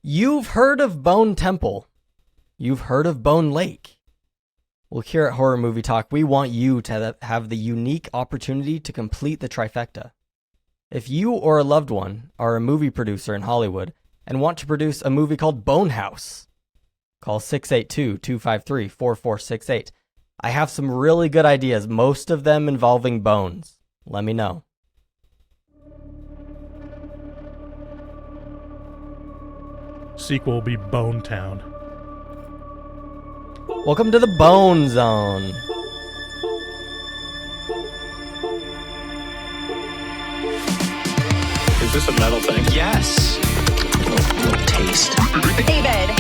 You've heard of Bone Temple. You've heard of Bone Lake. Well, here at Horror Movie Talk, we want you to have the unique opportunity to complete the trifecta. If you or a loved one are a movie producer in Hollywood and want to produce a movie called Bone House, call 682-253-4468. I have some really good ideas, most of them involving bones. Let me know. Sequel will be Bone Town. Welcome to the Bone Zone. Is this a metal thing? Yes. No taste. David,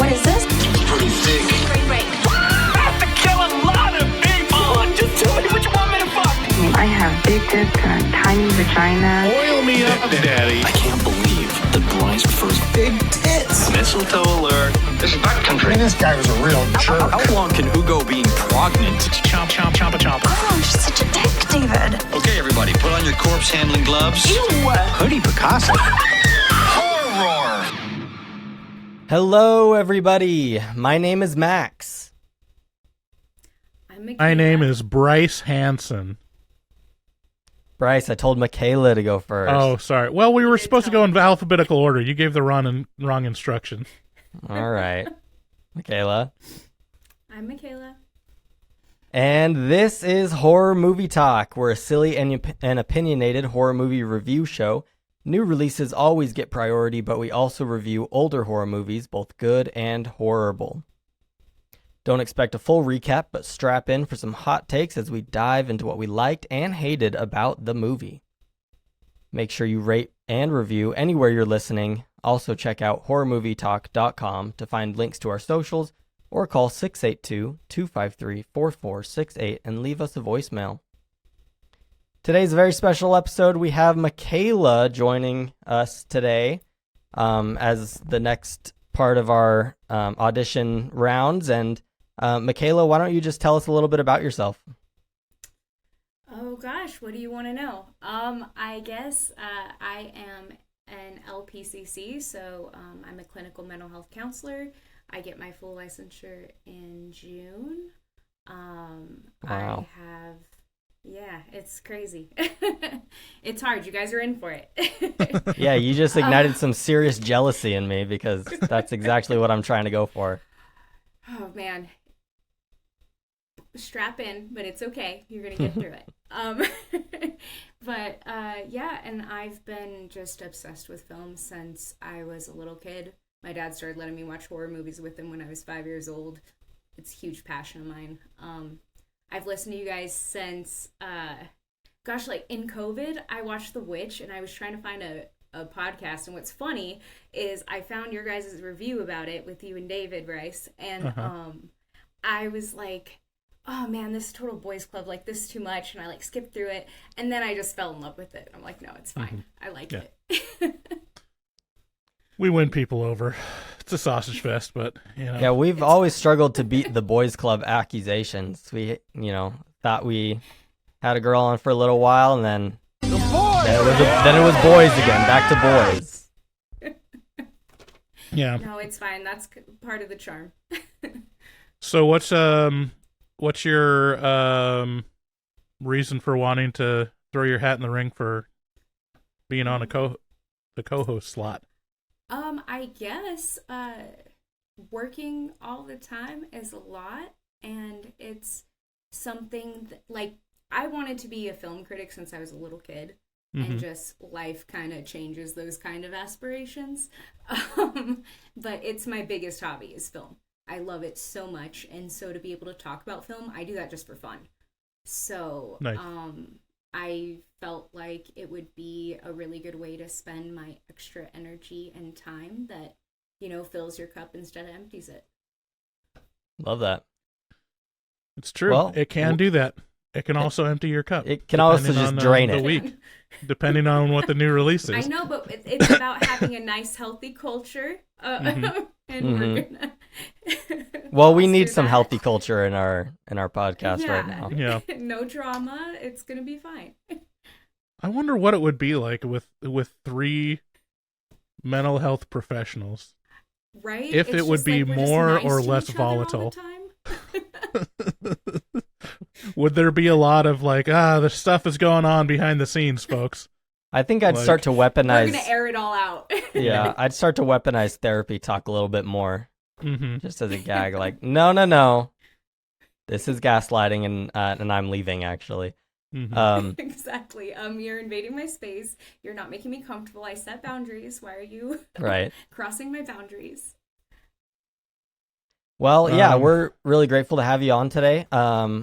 what is this? It's pretty thick. Great. I have to kill a lot of people. Just tell me what you want me to fuck. I have big tits and a tiny vagina. Oil me up, Daddy. I can't believe that Bryce prefers big tits. Mistletoe alert. This is backcountry. This guy was a real jerk. How long can Hugo be pregnant? Chomp, chomp, chomp, chomp. Oh, you're such a dick, David. Okay, everybody, put on your corpse handling gloves. Ew. Hoodie Picasso. Horror. Hello, everybody. My name is Max. I'm Mikayla. My name is Bryce Hansen. Bryce, I told Mikayla to go first. Oh, sorry. Well, we were supposed to go in alphabetical order. You gave the wrong instruction. All right. Mikayla. I'm Mikayla. And this is Horror Movie Talk. We're a silly and opinionated horror movie review show. New releases always get priority, but we also review older horror movies, both good and horrible. Don't expect a full recap, but strap in for some hot takes as we dive into what we liked and hated about the movie. Make sure you rate and review anywhere you're listening. Also check out horrormovietalk.com to find links to our socials, or call 682-253-4468 and leave us a voicemail. Today's a very special episode. We have Mikayla joining us today as the next part of our audition rounds. And Mikayla, why don't you just tell us a little bit about yourself? Oh gosh, what do you want to know? I guess I am an LPCC, so I'm a clinical mental health counselor. I get my full licensure in June. Wow. Yeah, it's crazy. It's hard. You guys are in for it. Yeah, you just ignited some serious jealousy in me because that's exactly what I'm trying to go for. Oh man. Strap in, but it's okay. You're gonna get through it. Yeah, and I've been just obsessed with film since I was a little kid. My dad started letting me watch horror movies with him when I was 5 years old. It's a huge passion of mine. I've listened to you guys since, like in COVID, I watched The Witch, and I was trying to find a podcast. And what's funny is I found your guys' review about it with you and David, Bryce. And I was like, oh man, this is total boys club, like this is too much. And I like skipped through it. And then I just fell in love with it. I'm like, no, it's fine. I like it. We win people over. It's a sausage fest, but, you know. Yeah, we've always struggled to beat the boys club accusations. We, thought we had a girl on for a little while, and then it was boys again, back to boys. Yeah. No, it's fine. That's part of the charm. So what's your reason for wanting to throw your hat in the ring for being on the co-host slot? I guess working all the time is a lot, and it's something that, like, I wanted to be a film critic since I was a little kid, and just life kind of changes those kind of aspirations. But it's my biggest hobby is film. I love it so much, and so to be able to talk about film, I do that just for fun. So, nice. I felt like it would be a really good way to spend my extra energy and time that, fills your cup instead of empties it. Love that. It's true. Well, it can do that. It can also empty your cup. It can also just drain it. The week, depending on what the new release is. I know, but it's about having a nice, healthy culture. And we're gonna. Well, we need some healthy culture in our podcast right now. Yeah. No drama. It's gonna be fine. I wonder what it would be like with three mental health professionals. Right? If It's it would just be like we're just more nice or to less each other all the volatile. time. Would there be a lot of like, the stuff is going on behind the scenes, folks? I think I'd Like- start to We're weaponize. gonna air it all out. Yeah, I'd start to weaponize therapy talk a little bit more, Mm-hmm. just as a gag. Like, no, this is gaslighting, and I'm leaving. Actually, Mm-hmm. Exactly. You're invading my space. You're not making me comfortable. I set boundaries. Why are you right. crossing my boundaries? Well, yeah, Um, we're really grateful to have you on today.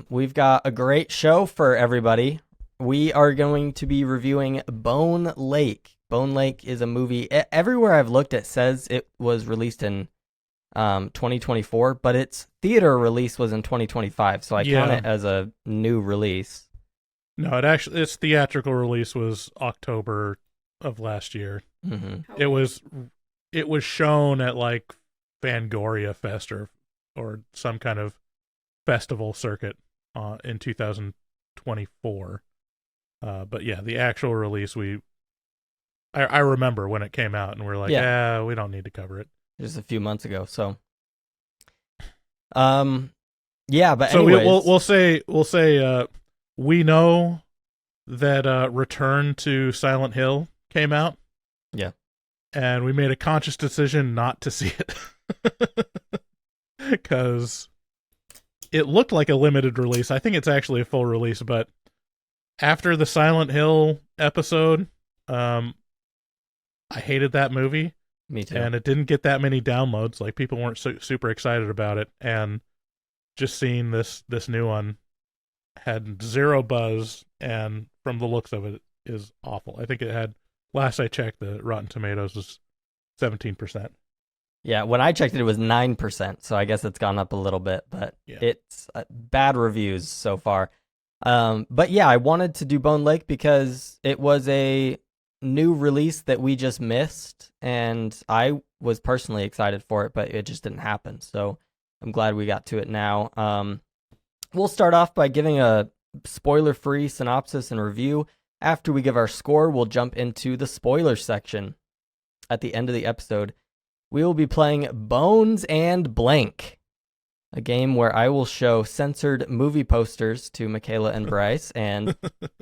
We've got a great show for everybody. We are going to be reviewing Bone Lake. Bone Lake is a movie. Everywhere I've looked, it says it was released in 2024, but its theater release was in 2025, so I count Yeah. it as a new release. No, its theatrical release was October of last year. hmm How It was shown at like Fangoria Fest or some kind of festival circuit in 2024. But yeah, the actual release I remember when it came out, and we're like, Yeah. we don't need to cover it. just a few months ago. So, yeah, but So anyways, we'll say we know that Return to Silent Hill came out. Yeah. And we made a conscious decision not to see it because it looked like a limited release. I think it's actually a full release, but after the Silent Hill episode, I hated that movie. me too. And it didn't get that many downloads. Like, people weren't super excited about it, and just seeing this new one had zero buzz, and from the looks of it, is awful. I think it had, last I checked, the Rotten Tomatoes was 17%. Yeah, when I checked it, it was 9%, so I guess it's gone up a little bit, but Yeah. it's bad reviews so far. But yeah, I wanted to do Bone Lake because it was a new release that we just missed, and I was personally excited for it, but it just didn't happen. So I'm glad we got to it now. We'll start off by giving a spoiler-free synopsis and review. After we give our score, we'll jump into the spoiler section. At the end of the episode, we will be playing Bones and Blank, a game where I will show censored movie posters to Mikayla and Bryce, and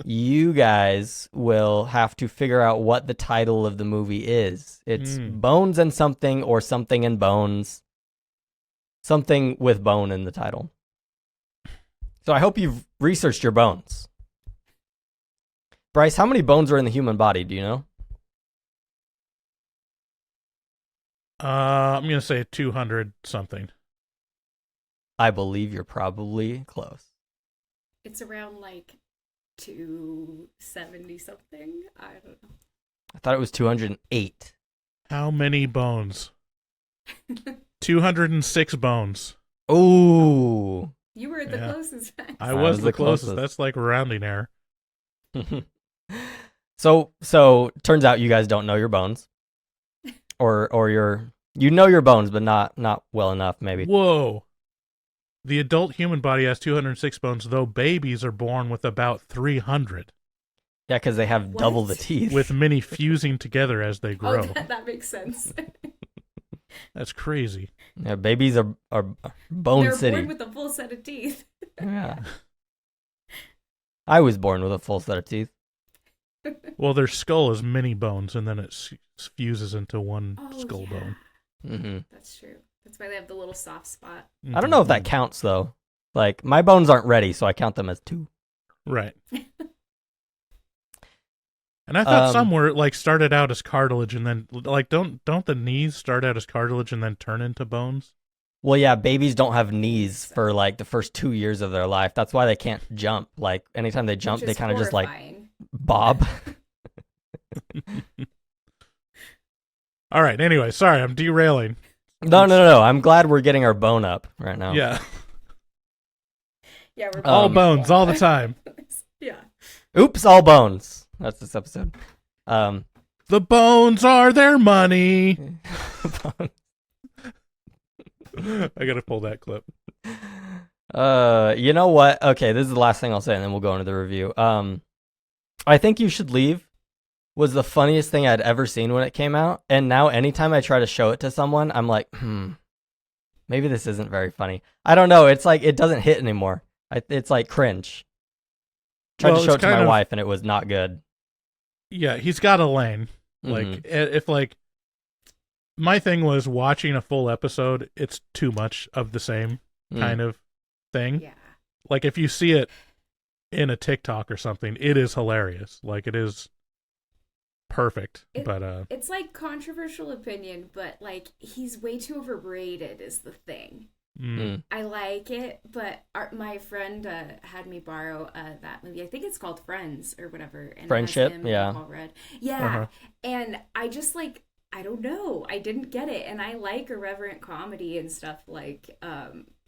you guys will have to figure out what the title of the movie is. It's Bones and Something, or Something and Bones. Something with bone in the title. So I hope you've researched your bones. Bryce, how many bones are in the human body? Do you know? I'm going to say 200 something. I believe you're probably close. It's around like 270 something. I don't know. I thought it was 208. How many bones? 206 bones. Ooh. You were the Yeah. closest. Max. I was the closest. closest. That's like rounding error. So turns out you guys don't know your bones, or you know your bones, but not well enough, maybe. Whoa. The adult human body has 206 bones, though babies are born with about 300, Yeah, because they have What? double the teeth. with many fusing together as they grow. Oh, that makes sense. That's crazy. Yeah, babies are bone They're city. born with a full set of teeth. Yeah. I was born with a full set of teeth. Well, their skull is many bones, and then it fuses into one Oh, skull yeah. bone. hmm That's true. That's why they have the little soft spot. I don't know if that Mhm. counts though. Like, my bones aren't ready, so I count them as 2. Right. And I thought Um, some were like started out as cartilage, and then like don't the knees start out as cartilage and then turn into bones? Well, yeah, babies don't have knees for like the first 2 years of their life. That's why they can't jump. Like, anytime they jump, Which they is kind of just like horrifying. bob. All right. Anyway, sorry, I'm derailing. No. I'm glad we're getting our bone up right now. Yeah, Yeah, we're all Um, bones all the time. Yeah. Oops, all bones. That's this episode. The bones are their money. I gotta pull that clip. You know what? Okay, this is the last thing I'll say, and then we'll go into the review. I think you should leave was the funniest thing I'd ever seen when it came out. And now anytime I try to show it to someone, I'm like, maybe this isn't very funny. I don't know. It's like, it doesn't hit anymore. It's like cringe. Tried to show it to my wife and it was not good. Yeah, he's got a lane. Like, if like, my thing was watching a full episode, it's too much of the same kind of thing. Yeah. Like, if you see it in a TikTok or something, it is hilarious. Like, it is perfect. But it's like controversial opinion, but like he's way too overrated is the thing. I like it, but my friend had me borrow that movie. I think it's called Friends or whatever. And Friendship, it has him yeah. and Paul Rudd. Yeah, and I just like, I don't know. I didn't get it, and I like irreverent comedy and stuff like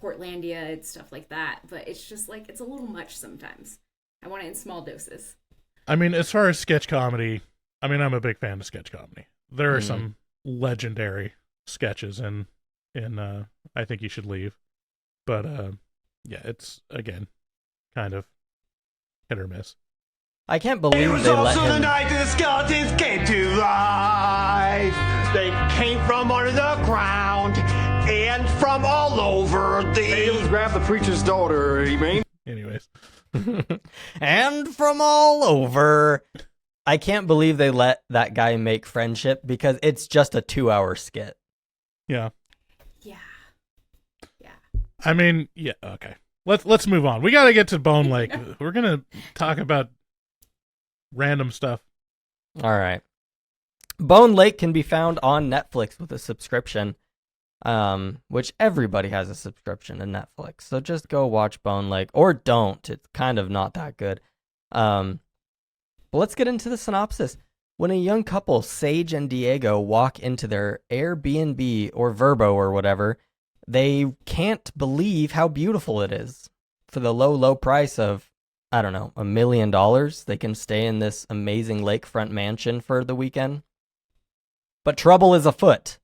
Portlandia and stuff like that. But it's just like, it's a little much sometimes. I want it in small doses. I mean, as far as sketch comedy, I mean, I'm a big fan of sketch comedy. There are some legendary sketches in I Think You Should Leave. But, yeah, it's, again, kind of hit or miss. I can't believe they let him... the night the skeletons came to life. They came from under the ground and from all over the... Aliens grabbed the preacher's daughter, you mean? Anyways. And from all over... I can't believe they let that guy make Friendship because it's just a 2-hour skit. Yeah. Yeah. I mean, yeah, okay. Let's move on. We got to get to Bone Lake. We're going to talk about random stuff. All right. Bone Lake can be found on Netflix with a subscription, which everybody has a subscription to Netflix. So just go watch Bone Lake, or don't. It's kind of not that good. But let's get into the synopsis. When a young couple, Sage and Diego, walk into their Airbnb or Verbo or whatever, they can't believe how beautiful it is. For the low, low price of, I don't know, $1 million, they can stay in this amazing lakefront mansion for the weekend. But trouble is afoot.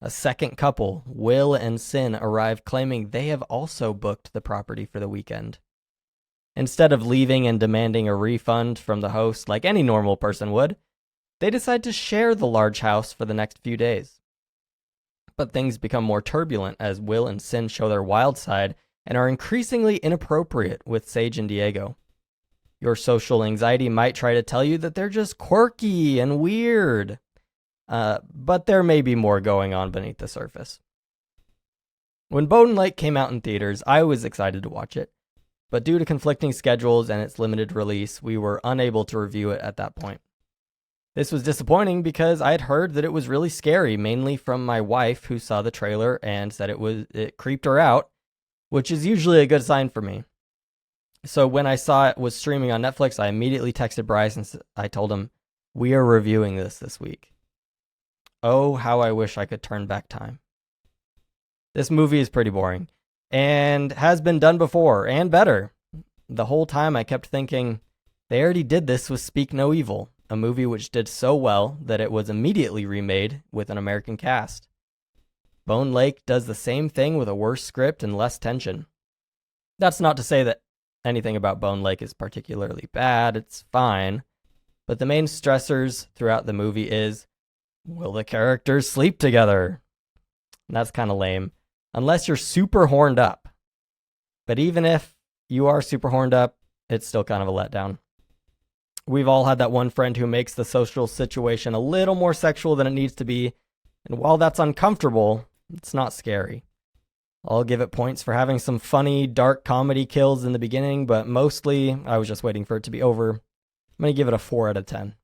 A second couple, Will and Cin, arrive claiming they have also booked the property for the weekend. Instead of leaving and demanding a refund from the host like any normal person would, they decide to share the large house for the next few days. But things become more turbulent as Will and Cin show their wild side and are increasingly inappropriate with Sage and Diego. Your social anxiety might try to tell you that they're just quirky and weird, but there may be more going on beneath the surface. When Bone Lake came out in theaters, I was excited to watch it. But due to conflicting schedules and its limited release, we were unable to review it at that point. This was disappointing because I had heard that it was really scary, mainly from my wife who saw the trailer and said it creeped her out, which is usually a good sign for me. So when I saw it was streaming on Netflix, I immediately texted Bryce and I told him, "We are reviewing this week." Oh, how I wish I could turn back time. This movie is pretty boring. And has been done before, and better. The whole time I kept thinking, they already did this with Speak No Evil, a movie which did so well that it was immediately remade with an American cast. Bone Lake does the same thing with a worse script and less tension. That's not to say that anything about Bone Lake is particularly bad, it's fine. But the main stressors throughout the movie is, will the characters sleep together? And that's kind of lame. Unless you're super horned up. But even if you are super horned up, it's still kind of a letdown. We've all had that one friend who makes the social situation a little more sexual than it needs to be. And while that's uncomfortable, it's not scary. I'll give it points for having some funny, dark comedy kills in the beginning, but mostly I was just waiting for it to be over. I'm going to give it a 4 out of 10.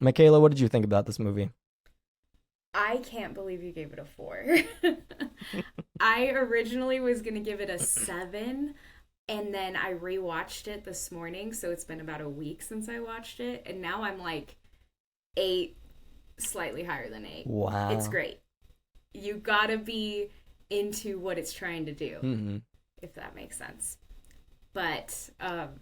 Mikayla, what did you think about this movie? I can't believe you gave it a 4. I originally was going to give it a 7, and then I rewatched it this morning, so it's been about a week since I watched it, and now I'm like 8, slightly higher than 8. Wow. It's great. You gotta be into what it's trying to do, if that makes sense. But,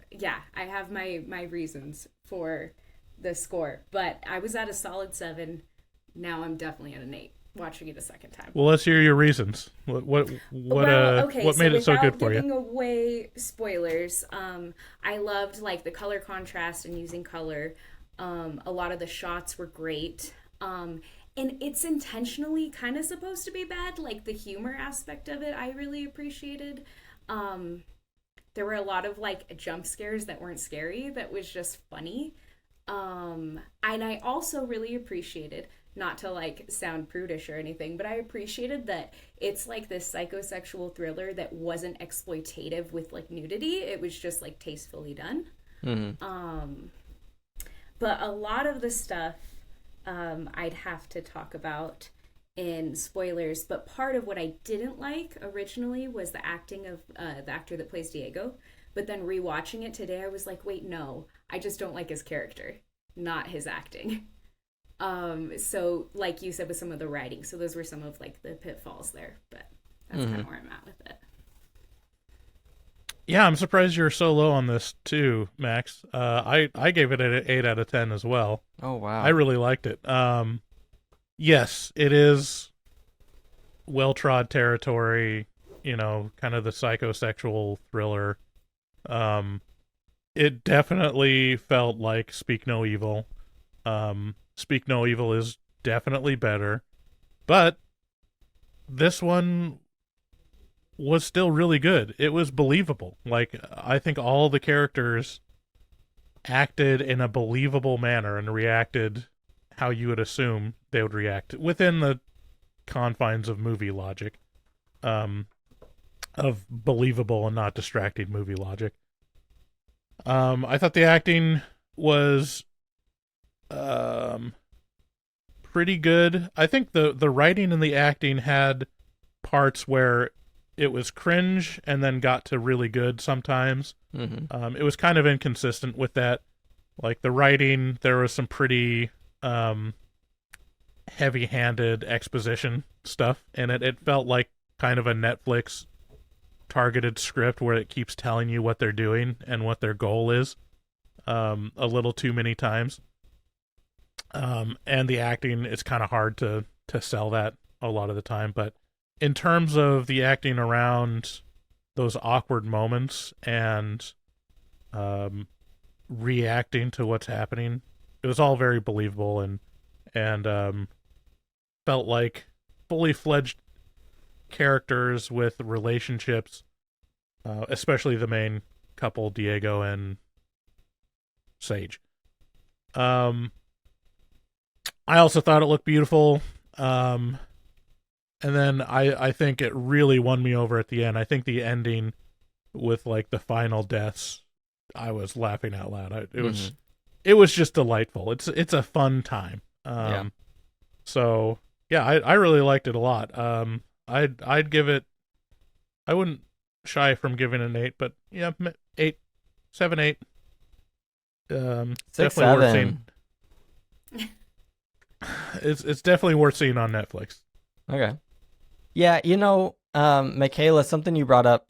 yeah, I have my reasons for the score, but I was at a solid 7. Now I'm definitely at an 8, watching it a second time. Well, let's hear your reasons. What made it so good for you? Without giving away spoilers, I loved like the color contrast and using color. A lot of the shots were great. And it's intentionally kind of supposed to be bad. Like the humor aspect of it, I really appreciated. There were a lot of like jump scares that weren't scary, that was just funny. And I also really appreciated, not to like sound prudish or anything, but I appreciated that it's like this psychosexual thriller that wasn't exploitative with like nudity. It was just like tastefully done. But a lot of the stuff I'd have to talk about in spoilers, but part of what I didn't like originally was the acting of the actor that plays Diego. But then rewatching it today, I was like, wait, no, I just don't like his character, not his acting. So like you said with some of the writing, so those were some of like the pitfalls there, but that's kind of where I'm at with it. Yeah, I'm surprised you're so low on this too, Max. I gave it an 8 out of 10 as well. Oh, wow. I really liked it. Yes, it is well-trod territory, kind of the psychosexual thriller. It definitely felt like Speak No Evil. Speak No Evil is definitely better, but this one was still really good. It was believable. Like, I think all the characters acted in a believable manner and reacted how you would assume they would react within the confines of movie logic, of believable and not distracting movie logic. I thought the acting was pretty good. I think the writing and the acting had parts where it was cringe and then got to really good sometimes. It was kind of inconsistent with that. Like the writing, there was some pretty heavy-handed exposition stuff in it. It felt like kind of a Netflix targeted script where it keeps telling you what they're doing and what their goal is a little too many times. And the acting, it's kind of hard to sell that a lot of the time, but in terms of the acting around those awkward moments and reacting to what's happening, it was all very believable and felt like fully fledged characters with relationships, especially the main couple, Diego and Sage. I also thought it looked beautiful. And then I think it really won me over at the end. I think the ending with like the final deaths, I was laughing out loud. It was just delightful. It's a fun time. So yeah, I really liked it a lot. I'd give it. I wouldn't shy from giving it an 8, but yeah, 8, 7, 8. 6, definitely worth 7. seeing. It's definitely worth seeing on Netflix. Okay. Yeah, Mikayla, something you brought up,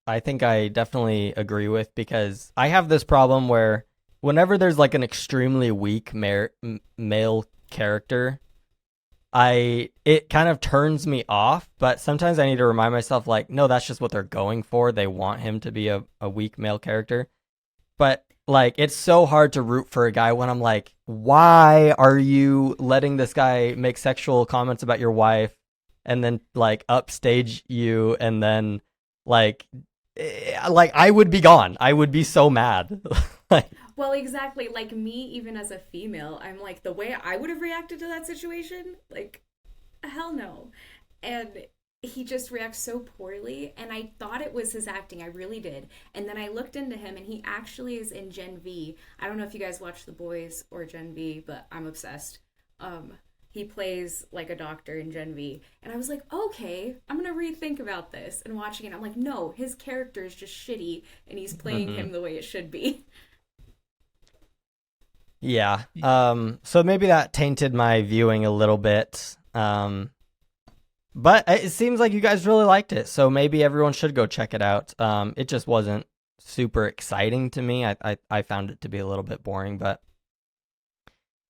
I think I definitely agree with, because I have this problem where whenever there's like an extremely weak male character, it kind of turns me off, but sometimes I need to remind myself, like, no, that's just what they're going for. They want him to be a weak male character. But like, it's so hard to root for a guy when I'm like, why are you letting this guy make sexual comments about your wife and then like upstage you, and then like I would be gone. I would be so mad. Well, exactly. Like me, even as a female, I'm like, the way I would have reacted to that situation, like, hell no. And he just reacts so poorly, and I thought it was his acting. I really did. And then I looked into him, and he actually is in Gen V. I don't know if you guys watch The Boys or Gen V, but I'm obsessed. He plays like a doctor in Gen V. And I was like, okay, I'm going to rethink about this. And watching it, I'm like, no, his character is just shitty, and he's playing him the way it should be. Yeah. So maybe that tainted my viewing a little bit. But it seems like you guys really liked it, so maybe everyone should go check it out. It just wasn't super exciting to me. I found it to be a little bit boring, but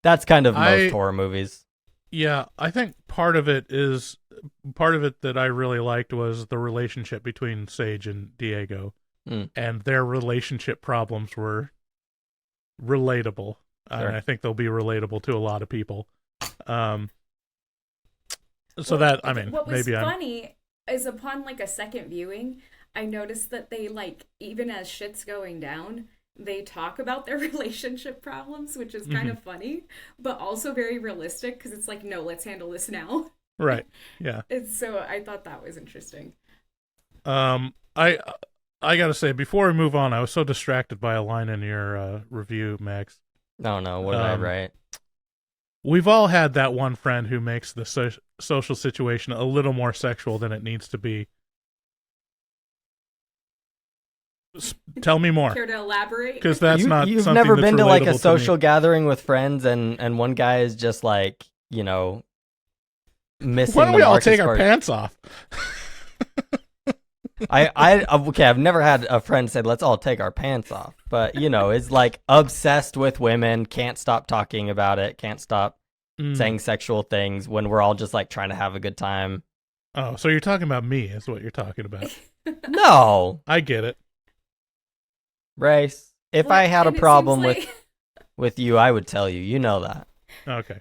that's kind of most horror movies. Yeah, I think part of it that I really liked was the relationship between Sage and Diego, and their relationship problems were relatable. and I think they'll be relatable to a lot of people. So Well, that, I mean, what was maybe funny is upon like a second viewing, I noticed that they like, even as shit's going down, they talk about their relationship problems, which is kind of funny, but also very realistic because it's like, no, let's handle this now. Right. Yeah. And so I thought that was interesting. I gotta say, before we move on, I was so distracted by a line in your review, Max. No, what did I write? We've all had that one friend who makes the social situation a little more sexual than it needs to be. Tell me more. Care to elaborate? Because that's not You've something never that's been to like a relatable social me. gathering with friends and one guy is just like, missing Why don't the we all mark as take our far- pants off? Okay, I've never had a friend say, let's all take our pants off. But, is like obsessed with women, can't stop talking about it, can't stop saying sexual things when we're all just like trying to have a good time. Oh, so you're talking about me is what you're talking about. No, I get it. Bryce, if Well, I had a and it problem seems with, like- with you, I would tell you. You know that. Okay.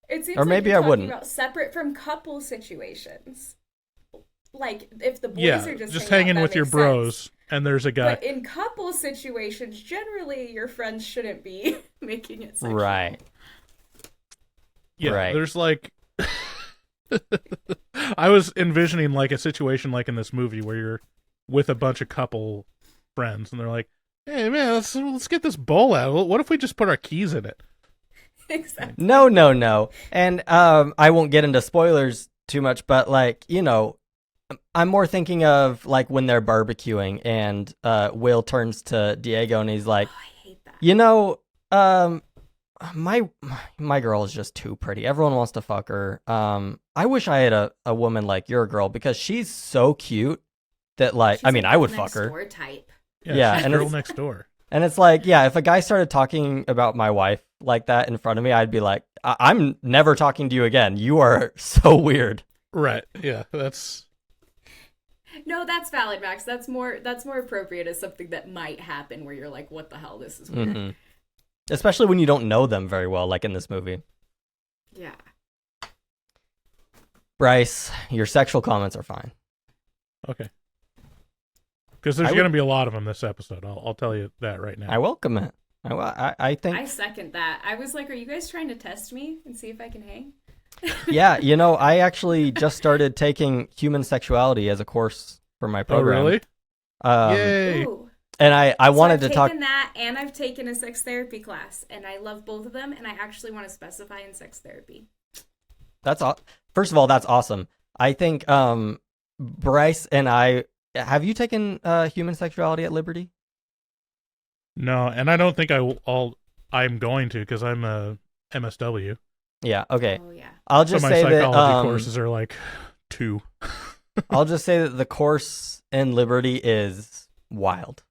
It seems Or maybe like you're I wouldn't. talking about separate from couple situations. Like if the boys Yeah, are just hanging out, with that your makes bros, sense. and there's a guy. But in couple situations, generally your friends shouldn't be making it sexual. Right. Yeah, Right. there's like... I was envisioning like a situation like in this movie where you're with a bunch of couple friends, and they're like, hey, man, let's get this bowl out. What if we just put our keys in it? Exactly. No. And I won't get into spoilers too much, but like, I'm more thinking of like when they're barbecuing and Will turns to Diego and he's like, Oh, I hate that. my girl is just too pretty. Everyone wants to fuck her. I wish I had a woman like your girl because she's so cute that like, She's I mean, a I would next fuck her. door type. Yeah, she's and girl it's- next door. And it's like, yeah, if a guy started talking about my wife like that in front of me, I'd be like, I'm never talking to you again. You are so weird. Right. Yeah, that's... No, that's valid, Max. That's more appropriate as something that might happen where you're like, what the hell? This is weird. Mhm. Especially when you don't know them very well, like in this movie. Yeah. Bryce, your sexual comments are fine. Okay. Because there's I would- going to be a lot of them this episode. I'll tell you that right now. I welcome it. I think, I second that. I was like, are you guys trying to test me and see if I can hang? yeah, I actually just started taking human sexuality as a course for my Oh, program. really? Um, Yay. Ooh. And I wanted so to I've talk. taken that, and I've taken a sex therapy class, and I love both of them, and I actually want to specify in sex therapy. That's first of all, that's awesome. I think Bryce and I have you taken human sexuality at Liberty? No, and I don't think I'm going to because I'm a MSW. Yeah. Okay. Oh, yeah. I'll So just my say that psychology courses are like 2. I'll just say that the course in Liberty is wild.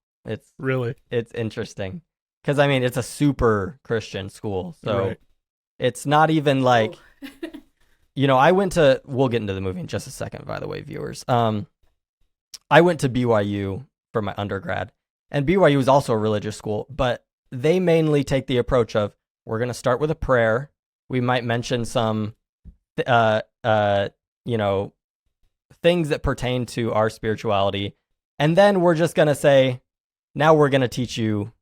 Really? It's interesting because I mean it's a super Christian school, so Right. it's not even like Oh. I went to. We'll get into the movie in just a second, by the way, viewers. I went to BYU for my undergrad, and BYU is also a religious school, but they mainly take the approach of we're going to start with a prayer. We might mention some, things that pertain to our spirituality, and then we're just going to say, now we're going to teach you,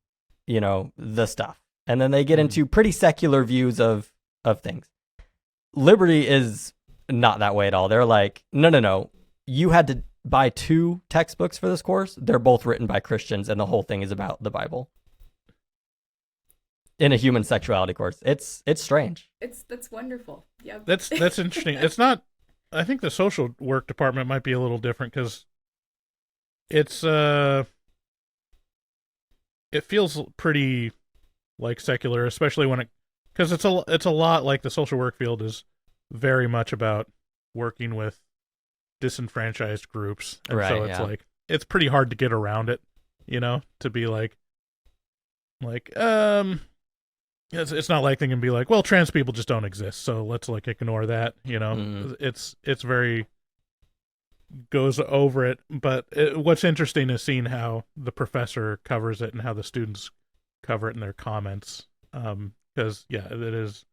the stuff. And then they get into pretty secular views of things. Liberty is not that way at all. They're like, no. You had to buy 2 textbooks for this course. They're both written by Christians, and the whole thing is about the Bible. In a human sexuality course. It's strange. That's wonderful. Yep. That's interesting. It's not. I think the social work department might be a little different because it's it feels pretty like secular, especially when because it's a lot like the social work field is very much about working with disenfranchised groups, and so Right, it's yeah. like it's pretty hard to get around it, to be like it's not like they can be like, well, trans people just don't exist, so let's like ignore that, It's very goes over it, but what's interesting is seeing how the professor covers it and how the students cover it in their comments, Because it is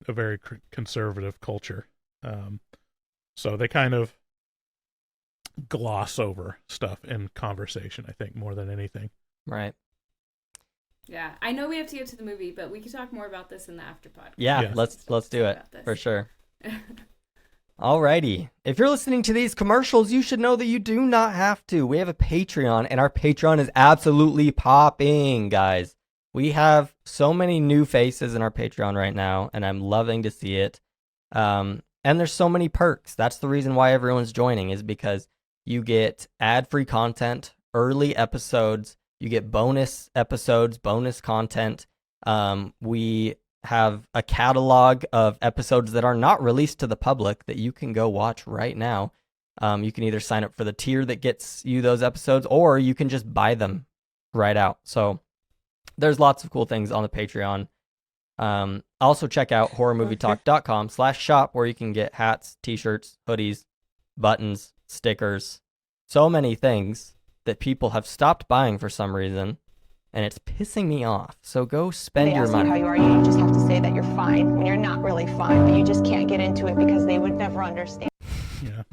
a very conservative culture. So they kind of gloss over stuff in conversation, I think, more than anything. Right. Yeah, I know we have to get to the movie, but we can talk more about this in the after podcast. Yeah, let's do it for sure. Alrighty. If you're listening to these commercials, you should know that you do not have to. We have a Patreon, and our Patreon is absolutely popping, guys. We have so many new faces in our Patreon right now, and I'm loving to see it. And there's so many perks. That's the reason why everyone's joining, is because you get ad-free content, early episodes, you get bonus episodes, bonus content. We have a catalog of episodes that are not released to the public that you can go watch right now. You can either sign up for the tier that gets you those episodes, or you can just buy them right out. So there's lots of cool things on the Patreon. Also check out horrormovietalk.com/shop, where you can get hats, t-shirts, hoodies, buttons, stickers, so many things that people have stopped buying for some reason, and it's pissing me off. So go spend your money. How you are, you just have to say that you're fine when you're not really fine, but you just can't get into it because they would never understand. Yeah.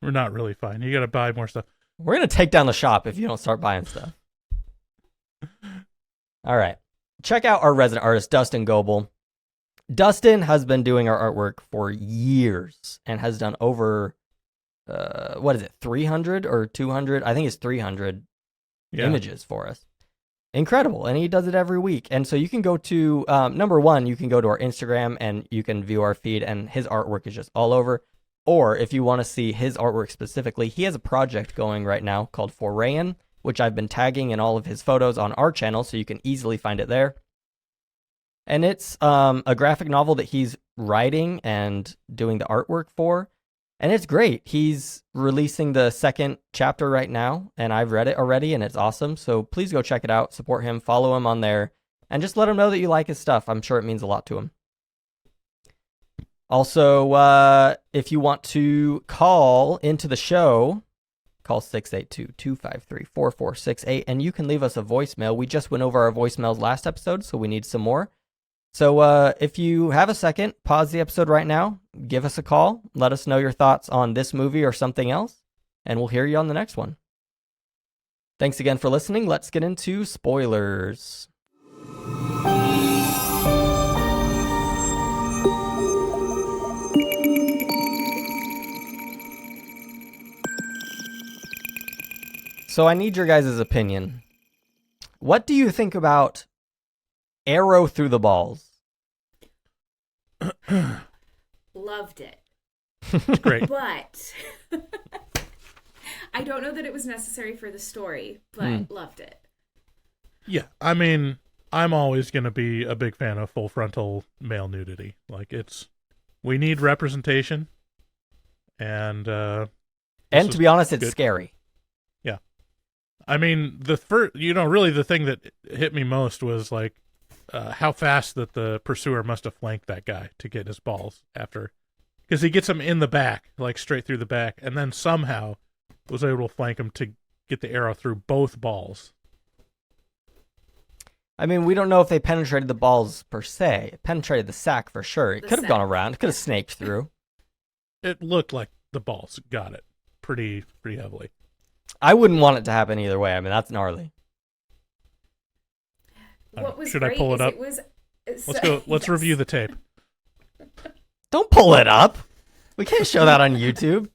We're not really fine. You got to buy more stuff. We're going to take down the shop if you don't start buying stuff. All right. Check out our resident artist, Dustin Goebel. Dustin has been doing our artwork for years and has done over, 300 or 200? I think it's 300 images for us. Incredible. And he does it every week. And so you can go to, number one, you can go to our Instagram and you can view our feed, and his artwork is just all over. Or if you want to see his artwork specifically, he has a project going right now called Forayan, which I've been tagging in all of his photos on our channel, so you can easily find it there. And it's a graphic novel that he's writing and doing the artwork for. And it's great. He's releasing the second chapter right now, and I've read it already, and it's awesome. So please go check it out, support him, follow him on there, and just let him know that you like his stuff. I'm sure it means a lot to him. Also, if you want to call into the show, call 682-253-4468, and you can leave us a voicemail. We just went over our voicemails last episode, so we need some more. So if you have a second, pause the episode right now, give us a call, let us know your thoughts on this movie or something else, and we'll hear you on the next one. Thanks again for listening. Let's get into spoilers. So I need your guys' opinion. What do you think about arrow through the balls? Loved it. It's great. But I don't know that it was necessary for the story, but loved it. Yeah, I mean, I'm always going to be a big fan of full frontal male nudity. Like, we need representation, and to be honest, it's scary. Yeah. I mean, really the thing that hit me most was, like, how fast that the pursuer must have flanked that guy to get his balls after. Because he gets him in the back, like straight through the back, and then somehow was able to flank him to get the arrow through both balls. I mean, we don't know if they penetrated the balls per se. It penetrated the sack for sure. It could have gone around. It could have snaked through. It looked like the balls got it pretty heavily. I wouldn't want it to happen either way. I mean, that's gnarly. What was Should great I pull it up? Let's go. Let's review the tape. Don't pull it up. We can't show that on YouTube.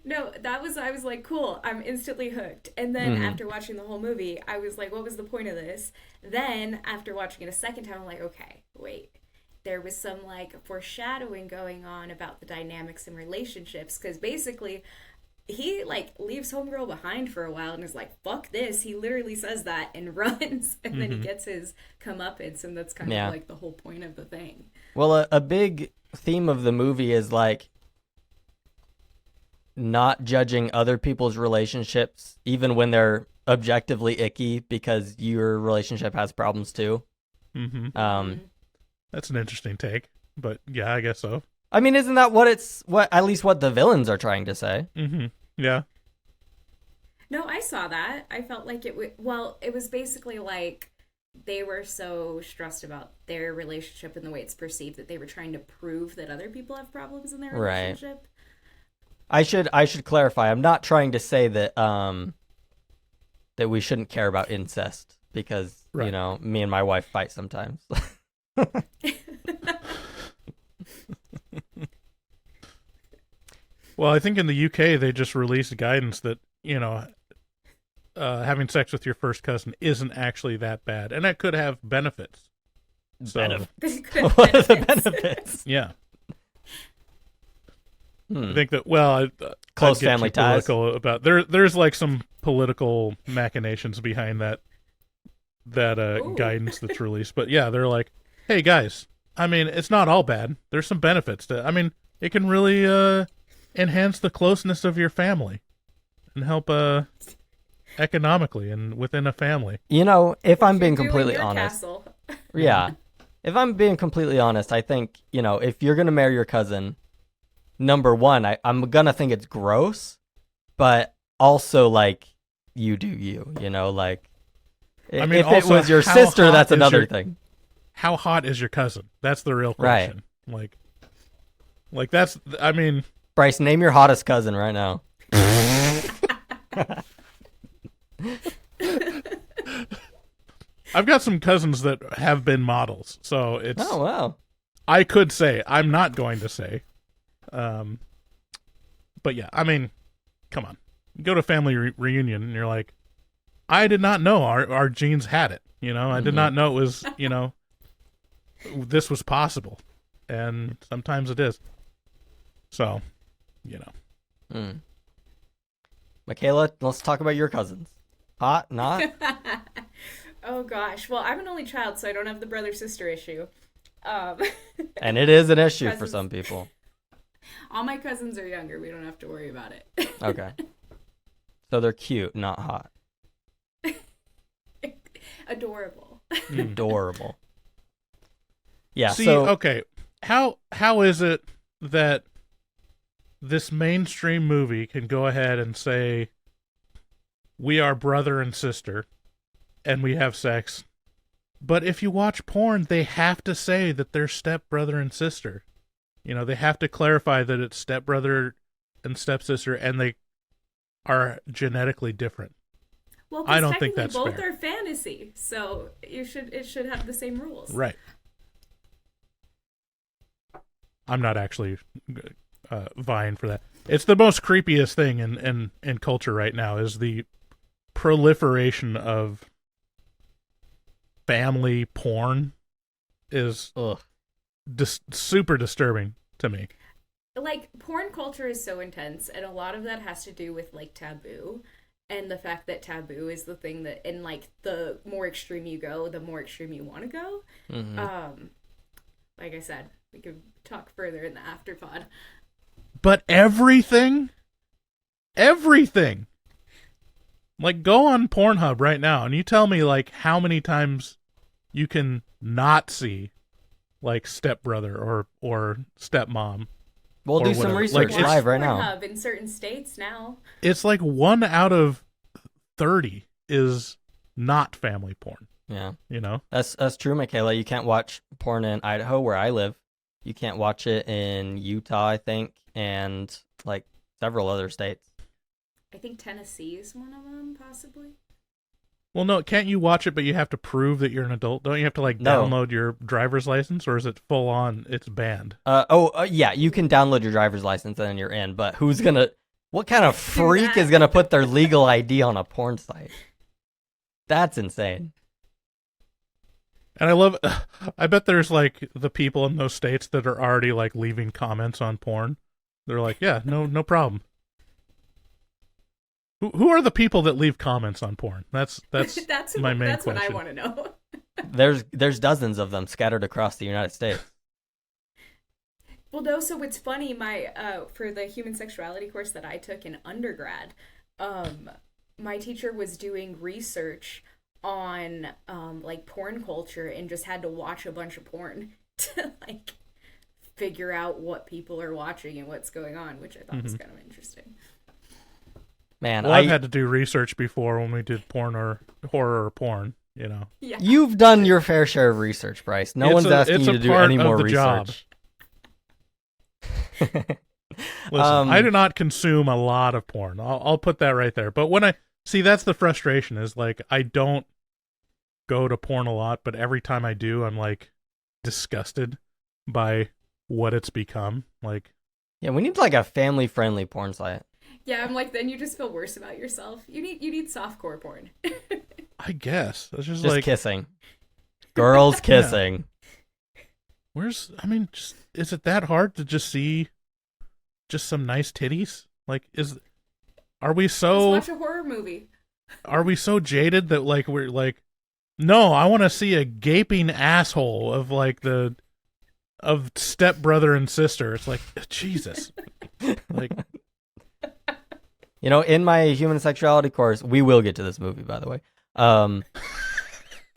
No, I was like, cool, I'm instantly hooked. And then after watching the whole movie, I was like, what was the point of this? Then after watching it a second time, I'm like, okay, wait. There was some like foreshadowing going on about the dynamics in relationships, because basically he like leaves homegirl behind for a while and is like, fuck this. He literally says that and runs, and then he gets his comeuppance, and that's kind of like the whole point of the thing. Well, a big theme of the movie is like not judging other people's relationships, even when they're objectively icky, because your relationship has problems too. That's an interesting take, but yeah, I guess so. I mean, isn't that at least what the villains are trying to say? Yeah. No, I saw that. I felt like it was basically like they were so stressed about their relationship and the way it's perceived that they were trying to prove that other people have problems in their Right. relationship. I should clarify. I'm not trying to say that that we shouldn't care about incest because Right. me and my wife fight sometimes. Well, I think in the UK they just released guidance that having sex with your first cousin isn't actually that bad, and that could have benefits. So, What are the benefits? yeah. I think that I'd Close get family too ties. political about there's like some political machinations behind that guidance that's released, but yeah, they're like, hey guys, I mean, it's not all bad. There's some benefits to. I mean, it can really enhance the closeness of your family and help economically and within a family. If I'm being You're doing completely your honest, castle. yeah. If I'm being completely honest, I think, if you're going to marry your cousin, number one, I'm going to think it's gross, but also, like, you do you, like, I mean, if it also, was your how sister, hot that's is another your- thing. How hot is your cousin? That's the real Right. question. Like that's, I mean, Bryce, name your hottest cousin right now. I've got some cousins that have been models, so it's. Oh, wow. I could say, I'm not going to say. But yeah, I mean, come on. You go to a family reunion and you're like, I did not know our genes had it. I did not know it was, this was possible. And sometimes it is. So, Mikayla, let's talk about your cousins. Hot, not? Oh gosh. Well, I'm an only child, so I don't have the brother-sister issue. And it is an issue for Cousins. some people. All my cousins are younger. We don't have to worry about it. Okay. So they're cute, not hot. Adorable. Adorable. Yeah, See, so okay. How is it that this mainstream movie can go ahead and say we are brother and sister and we have sex, but if you watch porn, they have to say that they're stepbrother and sister. They have to clarify that it's stepbrother and stepsister, and they are genetically different. Well, I don't think that's both fair. are fantasy, so it should have the same rules. Right. I'm not actually vying for that. It's the most creepiest thing in culture right now is the proliferation of family porn is ugh. super disturbing to me. Like, porn culture is so intense, and a lot of that has to do with, like, taboo, and the fact that taboo is the thing that, and, like, the more extreme you go, the more extreme you want to go. Mm-hmm. Like I said, we could talk further in the afterpod. But everything, like, go on Pornhub right now, and you tell me, like, how many times you can not see, like, stepbrother or stepmom. We'll or do some whatever. research Like, live right now. Pornhub in certain states now. It's like 1 out of 30 is not family porn. Yeah. That's That's true, Mikayla. You can't watch porn in Idaho, where I live. You can't watch it in Utah, I think, and like several other states. I think Tennessee is one of them, possibly. Well, no, can't you watch it, but you have to prove that you're an adult? Don't you have to, like, No. download your driver's license, or is it full on, it's banned? Yeah, you can download your driver's license and then you're in, but what kind of freak is gonna put their legal ID on a porn site? That's insane. And I bet there's, like, the people in those states that are already, like, leaving comments on porn. They're like, yeah, no problem. Who are the people that leave comments on porn? That's my main That's question. what I want to know. There's dozens of them scattered across the United States. Well, no, so it's funny, for the human sexuality course that I took in undergrad, my teacher was doing research on, like, porn culture and just had to watch a bunch of porn to, like, figure out what people are watching and what's going on, which I thought was kind of interesting. Man, Well, I've had to do research before when we did porn or horror or porn, Yeah. You've done your fair share of research, Bryce. No one's asking you to do any more research. Listen, I do not consume a lot of porn. I'll put that right there. But when I see, that's the frustration is like I don't go to porn a lot, but every time I do, I'm like disgusted by what it's become. Like, yeah, we need like a family-friendly porn site. Yeah, I'm like, then you just feel worse about yourself. You need softcore porn. I guess it's just Just like kissing, girls kissing. Is it that hard to just see just some nice titties? Like, are we so? Let's watch a horror movie. Are we so jaded that like we're like, no, I want to see a gaping asshole of like of stepbrother and sister. It's like, Jesus, like. In my human sexuality course, we will get to this movie, by the way.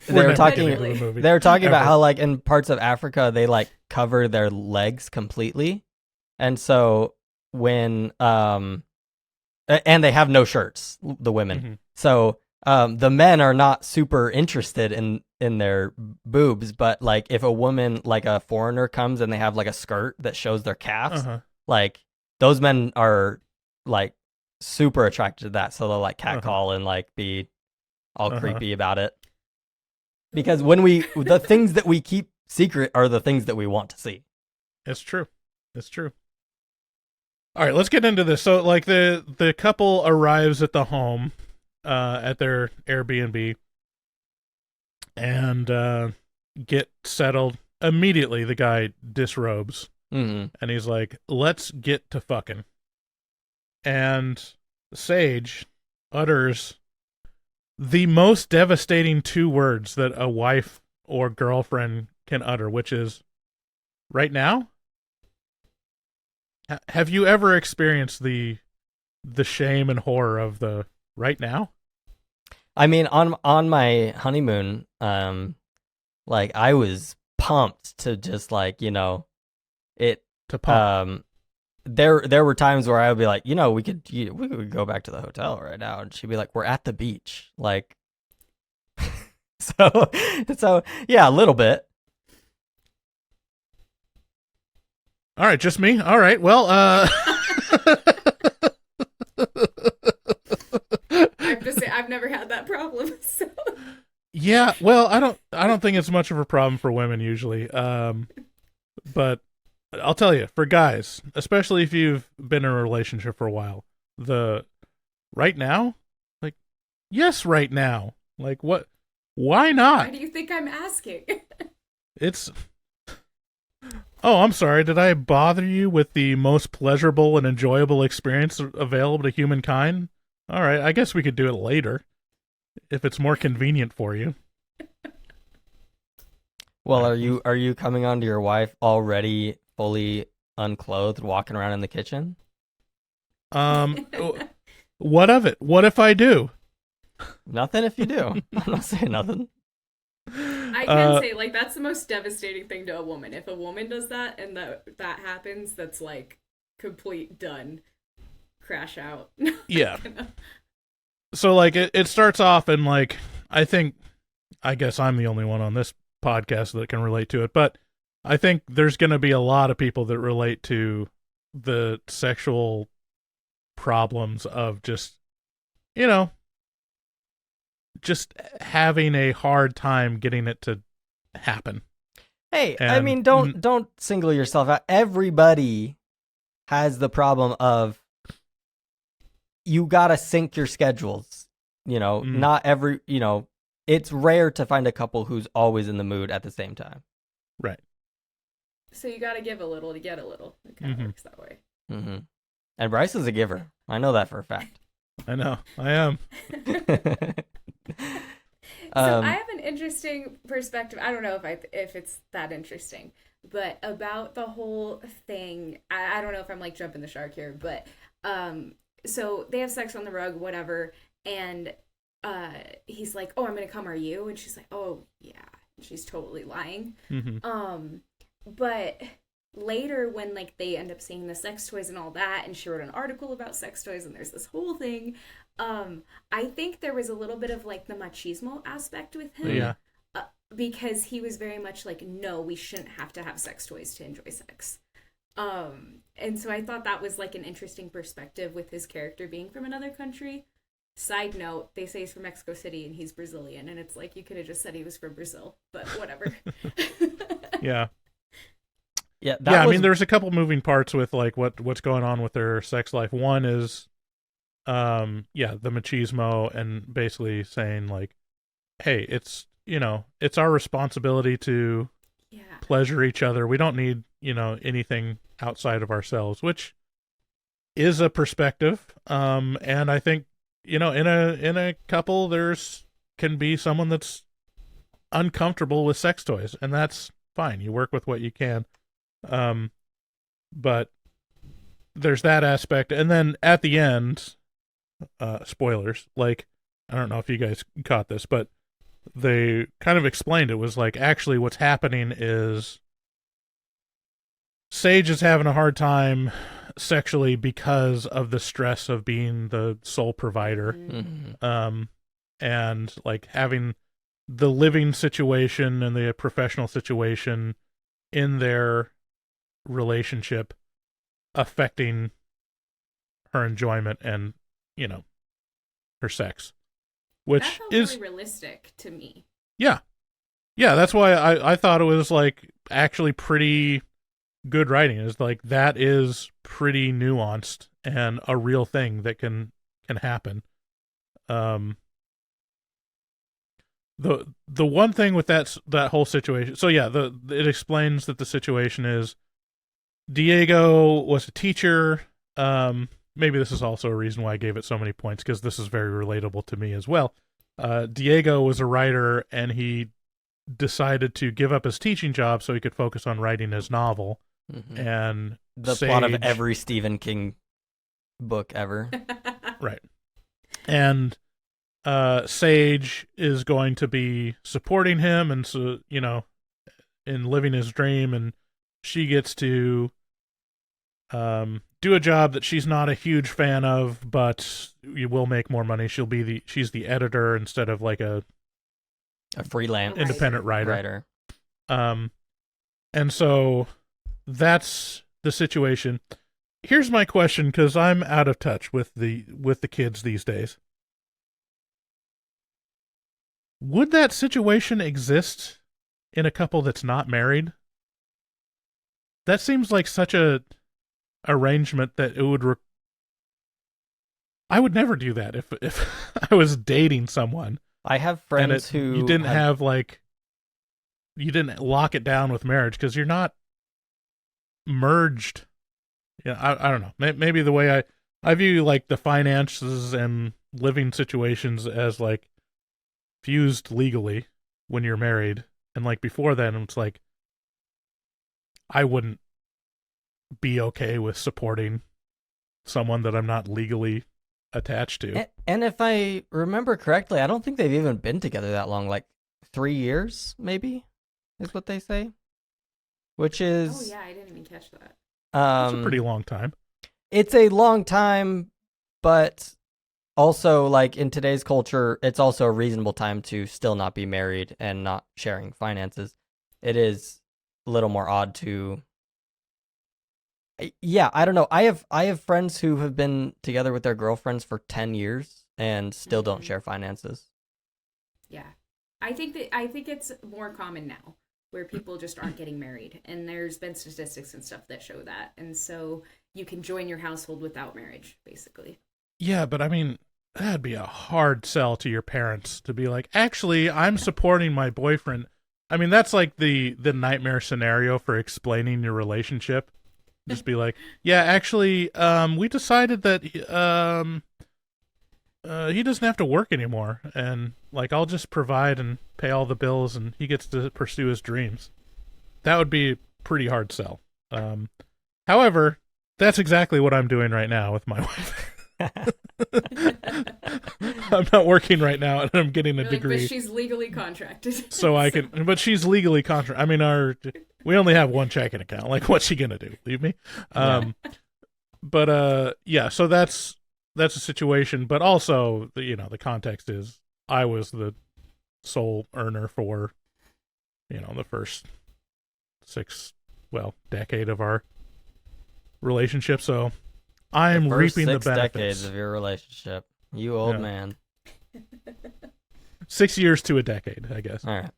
They were talking about how like in parts of Africa they like cover their legs completely, and so when and they have no shirts, the women. Mm-hmm. So the men are not super interested in their boobs, but like if a woman, like a foreigner, comes and they have like a skirt that shows their calves, like those men are like super attracted to that, so they'll like catcall and like be all creepy about it. Because when the things that we keep secret are the things that we want to see. It's true. All right, let's get into this. So like the couple arrives at the home, at their Airbnb, and get settled. Immediately the guy disrobes, and he's like, let's get to fucking. And Sage utters the most devastating 2 words that a wife or girlfriend can utter, which is, right now? Have you ever experienced the shame and horror of the right now? I mean, on my honeymoon, like I was pumped to just like, it to pump. There were times where I would be like, we could go back to the hotel right now, and she'd be like, we're at the beach, like. so yeah, a little bit. All right, just me. All right, well, I have to say I've never had that problem. So. Yeah, well, I don't think it's much of a problem for women usually, but. I'll tell you, for guys, especially if you've been in a relationship for a while, the right now, like, yes, right now, like, what? Why not? Why do you think I'm asking? Oh, I'm sorry. Did I bother you with the most pleasurable and enjoyable experience available to humankind? All right, I guess we could do it later if it's more convenient for you. Well, are you coming on to your wife already fully unclothed, walking around in the kitchen? What of it? What if I do? Nothing if you do. I'm not saying nothing. I can say, like, that's the most devastating thing to a woman. If a woman does that and that happens, that's like complete done. Crash out. Yeah. So like it starts off and like I guess I'm the only one on this podcast that can relate to it, but I think there's going to be a lot of people that relate to the sexual problems of just, just having a hard time getting it to happen. Hey, I mean, don't single yourself out. Everybody has the problem of you got to sync your schedules. Not every, it's rare to find a couple who's always in the mood at the same time. Right. So you got to give a little to get a little. It kind of works that way. Mm-hmm. And Bryce is a giver. I know that for a fact. I know. I am. So I have an interesting perspective. I don't know if it's that interesting, but about the whole thing. I don't know if I'm like jumping the shark here, but so they have sex on the rug, whatever, and he's like, "Oh, I'm gonna come. Are you?" And she's like, "Oh, yeah." And she's totally lying. Mm-hmm. But later when like they end up seeing the sex toys and all that, and she wrote an article about sex toys and there's this whole thing, I think there was a little bit of like the machismo aspect with him. Yeah. Because he was very much like, no, we shouldn't have to have sex toys to enjoy sex. And so I thought that was like an interesting perspective with his character being from another country. Side note, they say he's from Mexico City and he's Brazilian, and it's like, you could have just said he was from Brazil, but whatever. Yeah. Yeah, I mean, there's a couple moving parts with like what's going on with their sex life. One is, the machismo, and basically saying like, hey, it's our responsibility to pleasure each other. We don't need, anything outside of ourselves, which is a perspective. And I think, in a couple, can be someone that's uncomfortable with sex toys, and that's fine. You work with what you can. But there's that aspect. And then at the end, spoilers, like, I don't know if you guys caught this, but they kind of explained it was like, actually what's happening is Sage is having a hard time sexually because of the stress of being the sole provider. Mm-hmm. And like having the living situation and the professional situation in their relationship affecting her enjoyment and, her sex. Which that felt is really realistic to me. Yeah, that's why I thought it was like actually pretty good writing. Is like that is pretty nuanced and a real thing that can happen. The one thing with that whole situation. So yeah, it explains that the situation is Diego was a teacher. Maybe this is also a reason why I gave it so many points, because this is very relatable to me as well. Diego was a writer, and he decided to give up his teaching job so he could focus on writing his novel. Mm-hmm. And the plot of every Stephen King book ever. Right. And Sage is going to be supporting him, and so, in living his dream, and she gets to do a job that she's not a huge fan of, but you will make more money. She's the editor instead of like a freelance independent writer. And so that's the situation. Here's my question, because I'm out of touch with the kids these days. Would that situation exist in a couple that's not married? That seems like such a arrangement that it would I would never do that if I was dating someone. I have friends who you didn't have like, you didn't lock it down with marriage, because you're not merged. Yeah, I don't know. Maybe the way I view like the finances and living situations as like fused legally when you're married, and like before then it's like I wouldn't be okay with supporting someone that I'm not legally attached to. And if I remember correctly, I don't think they've even been together that long, like 3 years maybe is what they say, which is Oh yeah, I didn't even catch that. It's a pretty long time. It's a long time, but also like in today's culture, it's also a reasonable time to still not be married and not sharing finances. It is a little more odd to I don't know. I have friends who have been together with their girlfriends for 10 years and still don't share finances. Yeah. I think it's more common now where people just aren't getting married, and there's been statistics and stuff that show that. And so you can join your household without marriage, basically. Yeah, but I mean, that'd be a hard sell to your parents to be like, actually, I'm supporting my boyfriend. I mean, that's like the nightmare scenario for explaining your relationship. Just be like, yeah, actually, we decided that he doesn't have to work anymore, and like I'll just provide and pay all the bills, and he gets to pursue his dreams. That would be a pretty hard sell. However, that's exactly what I'm doing right now with my wife. I'm not working right now, and I'm getting a degree. But she's legally contracted. So I can, but she's legally contracted. I mean, We only have one checking account. Like, what's she gonna do? Leave me? But yeah. So that's a situation. But also, the context is I was the sole earner for, the first decade of our relationship. So I'm reaping the benefits. Decades of your relationship. You old man. 6 years to a decade, I guess. All right.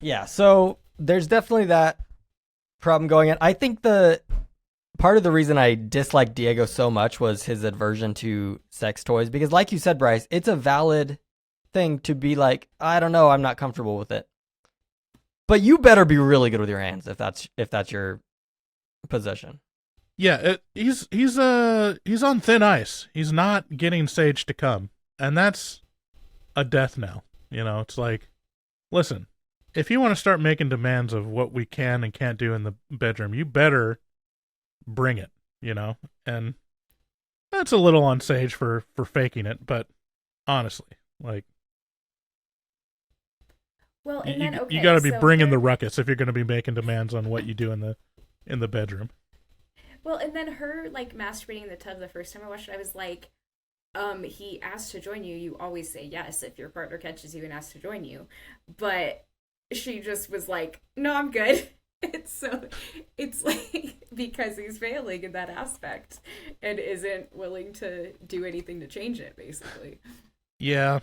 Yeah, so there's definitely that problem going on. I think the part of the reason I disliked Diego so much was his aversion to sex toys, because like you said, Bryce, it's a valid thing to be like, I don't know, I'm not comfortable with it. But you better be really good with your hands if that's your position. Yeah, he's on thin ice. He's not getting Sage to come, and that's a death knell. It's like, listen, if you want to start making demands of what we can and can't do in the bedroom, you better bring it, and that's a little on Sage for faking it, but honestly, like, well, and then, okay, you got to be bringing the ruckus if you're going to be making demands on what you do in the bedroom. Well, and then her, like, masturbating in the tub the first time I watched it, I was like, he asked to join you. You always say yes if your partner catches you and asks to join you. But she just was like, no, I'm good. It's like, because he's failing in that aspect and isn't willing to do anything to change it, basically. Yeah.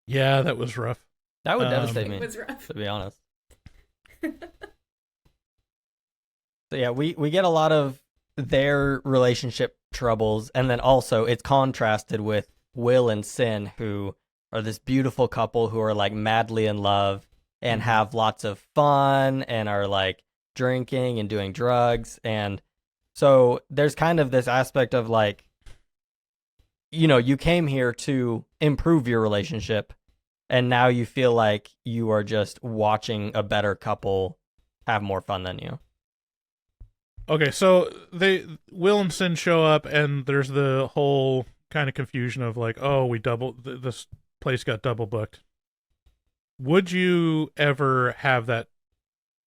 Yeah, that was rough. That would devastate me. It was rough. To be honest. So yeah, we get a lot of their relationship troubles, and then also it's contrasted with Will and Cin, who are this beautiful couple who are like madly in love and have lots of fun and are like drinking and doing drugs. And so there's kind of this aspect of like, you came here to improve your relationship, and now you feel like you are just watching a better couple have more fun than you. Okay, so Will and Cin show up, and there's the whole kind of confusion of like, oh, this place got double booked. Would you ever have that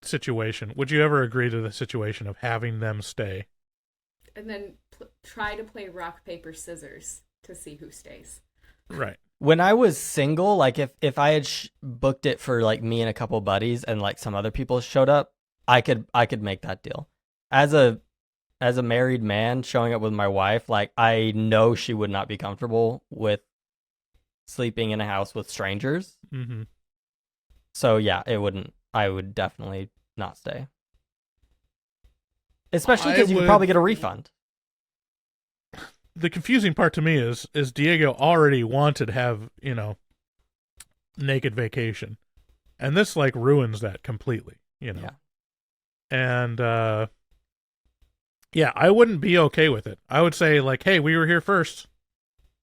situation? Would you ever agree to the situation of having them stay? And then try to play rock, paper, scissors to see who stays. Right. When I was single, like if I had booked it for like me and a couple buddies and like some other people showed up, I could make that deal. As a married man showing up with my wife, like I know she would not be comfortable with sleeping in a house with strangers. Mm-hmm. So yeah, I would definitely not stay. Especially because you could probably get a refund. The confusing part to me is Diego already wanted to have, naked vacation. And this like ruins that completely, Yeah. And yeah, I wouldn't be okay with it. I would say like, hey, we were here first.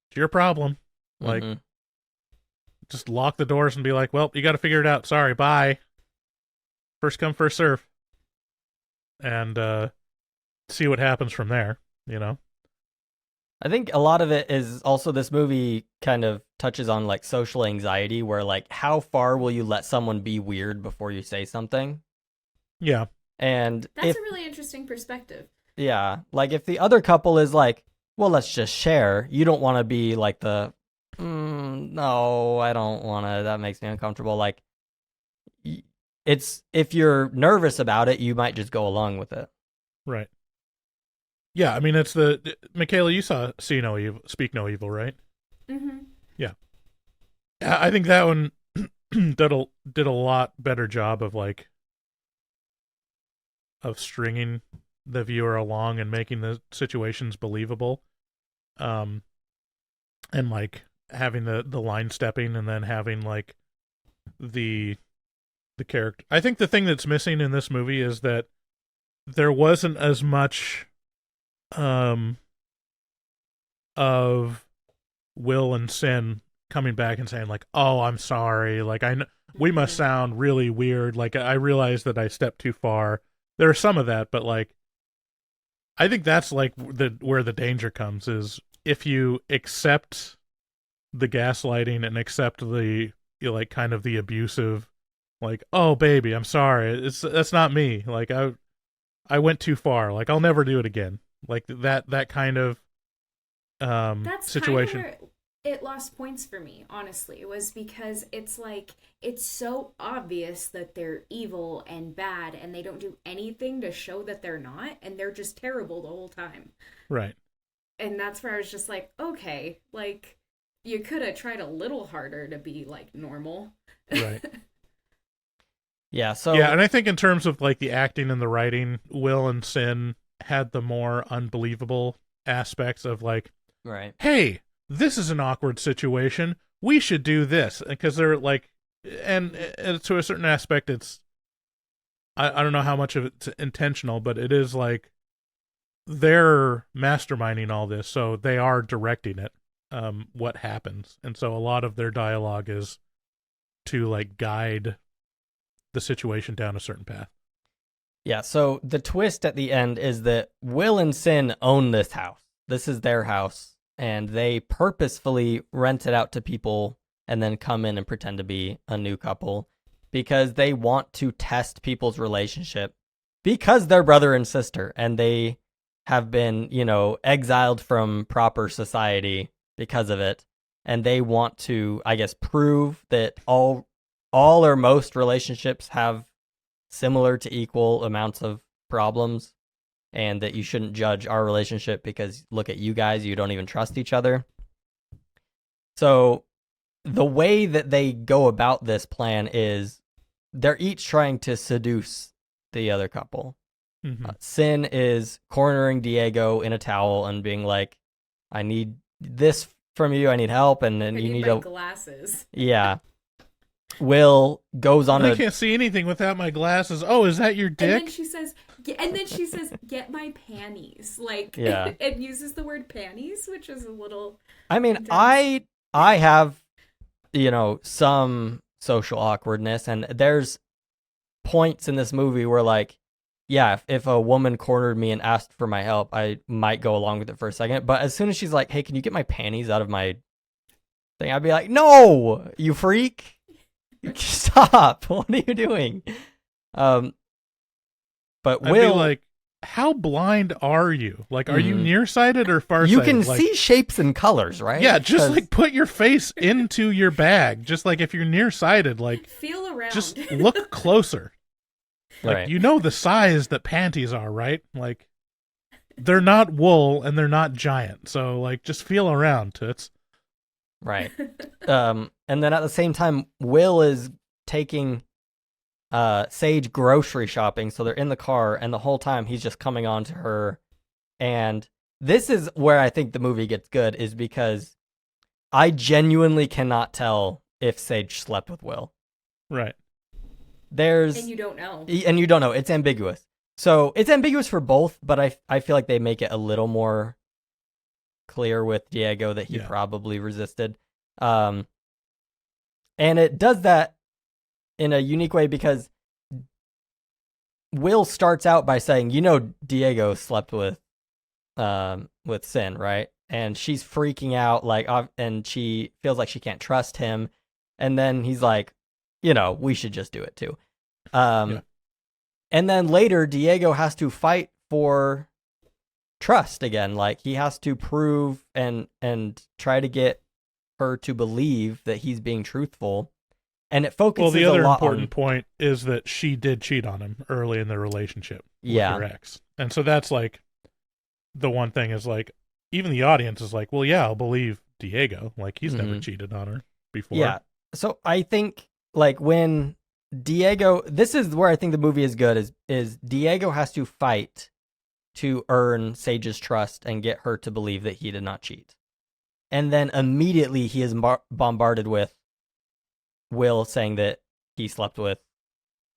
It's your problem. Like, just lock the doors and be like, well, you got to figure it out. Sorry, bye. First come, first serve. And see what happens from there, I think a lot of it is also this movie kind of touches on like social anxiety, where like how far will you let someone be weird before you say something? Yeah. And that's a really interesting perspective. Yeah, like if the other couple is like, well, let's just share. You don't want to be like no, I don't want to. That makes me uncomfortable. Like, it's if you're nervous about it, you might just go along with it. Right. Yeah, I mean, it's Mikayla, you saw Speak No Evil, right? Mm-hmm. Yeah. I think that one did a lot better job of like stringing the viewer along and making the situations believable, and like having the line stepping, and then having like the character. I think the thing that's missing in this movie is that there wasn't as much of Will and Cin coming back and saying like, oh, I'm sorry, like we must sound really weird, like I realize that I stepped too far. There's some of that, but like I think that's like where the danger comes, is if you accept the gaslighting and accept the like kind of the abusive Like, oh baby, I'm sorry. That's not me. Like I went too far. Like I'll never do it again. Like that kind of That's situation. kind of where it lost points for me, honestly. It was because it's like it's so obvious that they're evil and bad, and they don't do anything to show that they're not, and they're just terrible the whole time. Right. And that's where I was just like, okay, like you could have tried a little harder to be like normal. Right. Yeah, so Yeah, and I think in terms of like the acting and the writing, Will and Cin had the more unbelievable aspects of like, right. hey, this is an awkward situation. We should do this. Because they're like, and to a certain aspect, it's, I don't know how much of it's intentional, but it is like they're masterminding all this. So they are directing it, what happens. And so a lot of their dialogue is to like guide the situation down a certain path. Yeah, so the twist at the end is that Will and Cin own this house. This is their house, and they purposefully rent it out to people and then come in and pretend to be a new couple because they want to test people's relationship because they're brother and sister, and they have been, exiled from proper society because of it, and they want to, I guess, prove that all or most relationships have similar to equal amounts of problems, and that you shouldn't judge our relationship because look at you guys, you don't even trust each other. So the way that they go about this plan is they're each trying to seduce the other couple. Mm-hmm. Cin is cornering Diego in a towel and being like, I need this from you, I need help, and then you need glasses. Yeah. Will goes on I can't see anything without my glasses. Oh, is that your dick? And then she says, get my panties. Like, yeah. It uses the word panties, which is a little... I mean, intense. I have, some social awkwardness, and there's points in this movie where, like, yeah, if a woman cornered me and asked for my help, I might go along with it for a second. But as soon as she's like, hey, can you get my panties out of my thing? I'd be like, no, you freak. Stop. What are you doing? But I'd Will, be like, how blind are you? Like, are you nearsighted or farsighted? You can see shapes and colors, right? Yeah, just like put your face into your bag. Just like if you're nearsighted, like feel around. Just look closer. Like, right. You know the size that panties are, right? Like, they're not wool and they're not giant. So, like, just feel around, toots. Right. And then at the same time, Will is taking Sage grocery shopping. So they're in the car, and the whole time he's just coming on to her. And this is where I think the movie gets good, is because I genuinely cannot tell if Sage slept with Will. Right. And you don't know. And you don't know. It's ambiguous. So it's ambiguous for both, but I feel like they make it a little more clear with Diego that he probably resisted. And it does that in a unique way because Will starts out by saying, Diego slept with Cin, right? And she's freaking out, like, and she feels like she can't trust him. And then he's like, we should just do it too. And then later, Diego has to fight for trust again. Like, he has to prove and try to get her to believe that he's being truthful. And it focuses the other a lot important point is that she did cheat on him early in the relationship with her ex. And so that's like the one thing is like, even the audience is like, well, yeah, I'll believe Diego. Like, he's never cheated on her before. Yeah. So I think, like, when Diego, this is where I think the movie is good, is Diego has to fight to earn Sage's trust and get her to believe that he did not cheat. And then immediately he is bombarded with Will saying that he slept with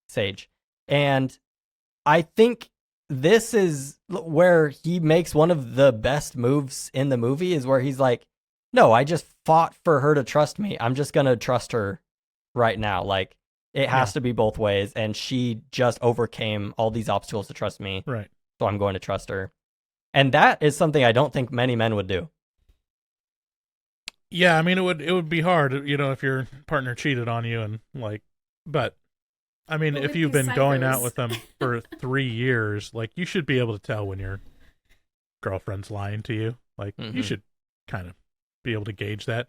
Sage. And I think this is where he makes one of the best moves in the movie, is where he's like, no, I just fought for her to trust me. I'm just going to trust her right now. Like, it has to be both ways. And she just overcame all these obstacles to trust me. Right. So I'm going to trust her. And that is something I don't think many men would do. Yeah, I mean, it would be hard, if your partner cheated on you and like, but I mean, But if with you've these been going out psychos- with them for 3 years, like, you should be able to tell when your girlfriend's lying to you. Like, you should kind of be able to gauge that.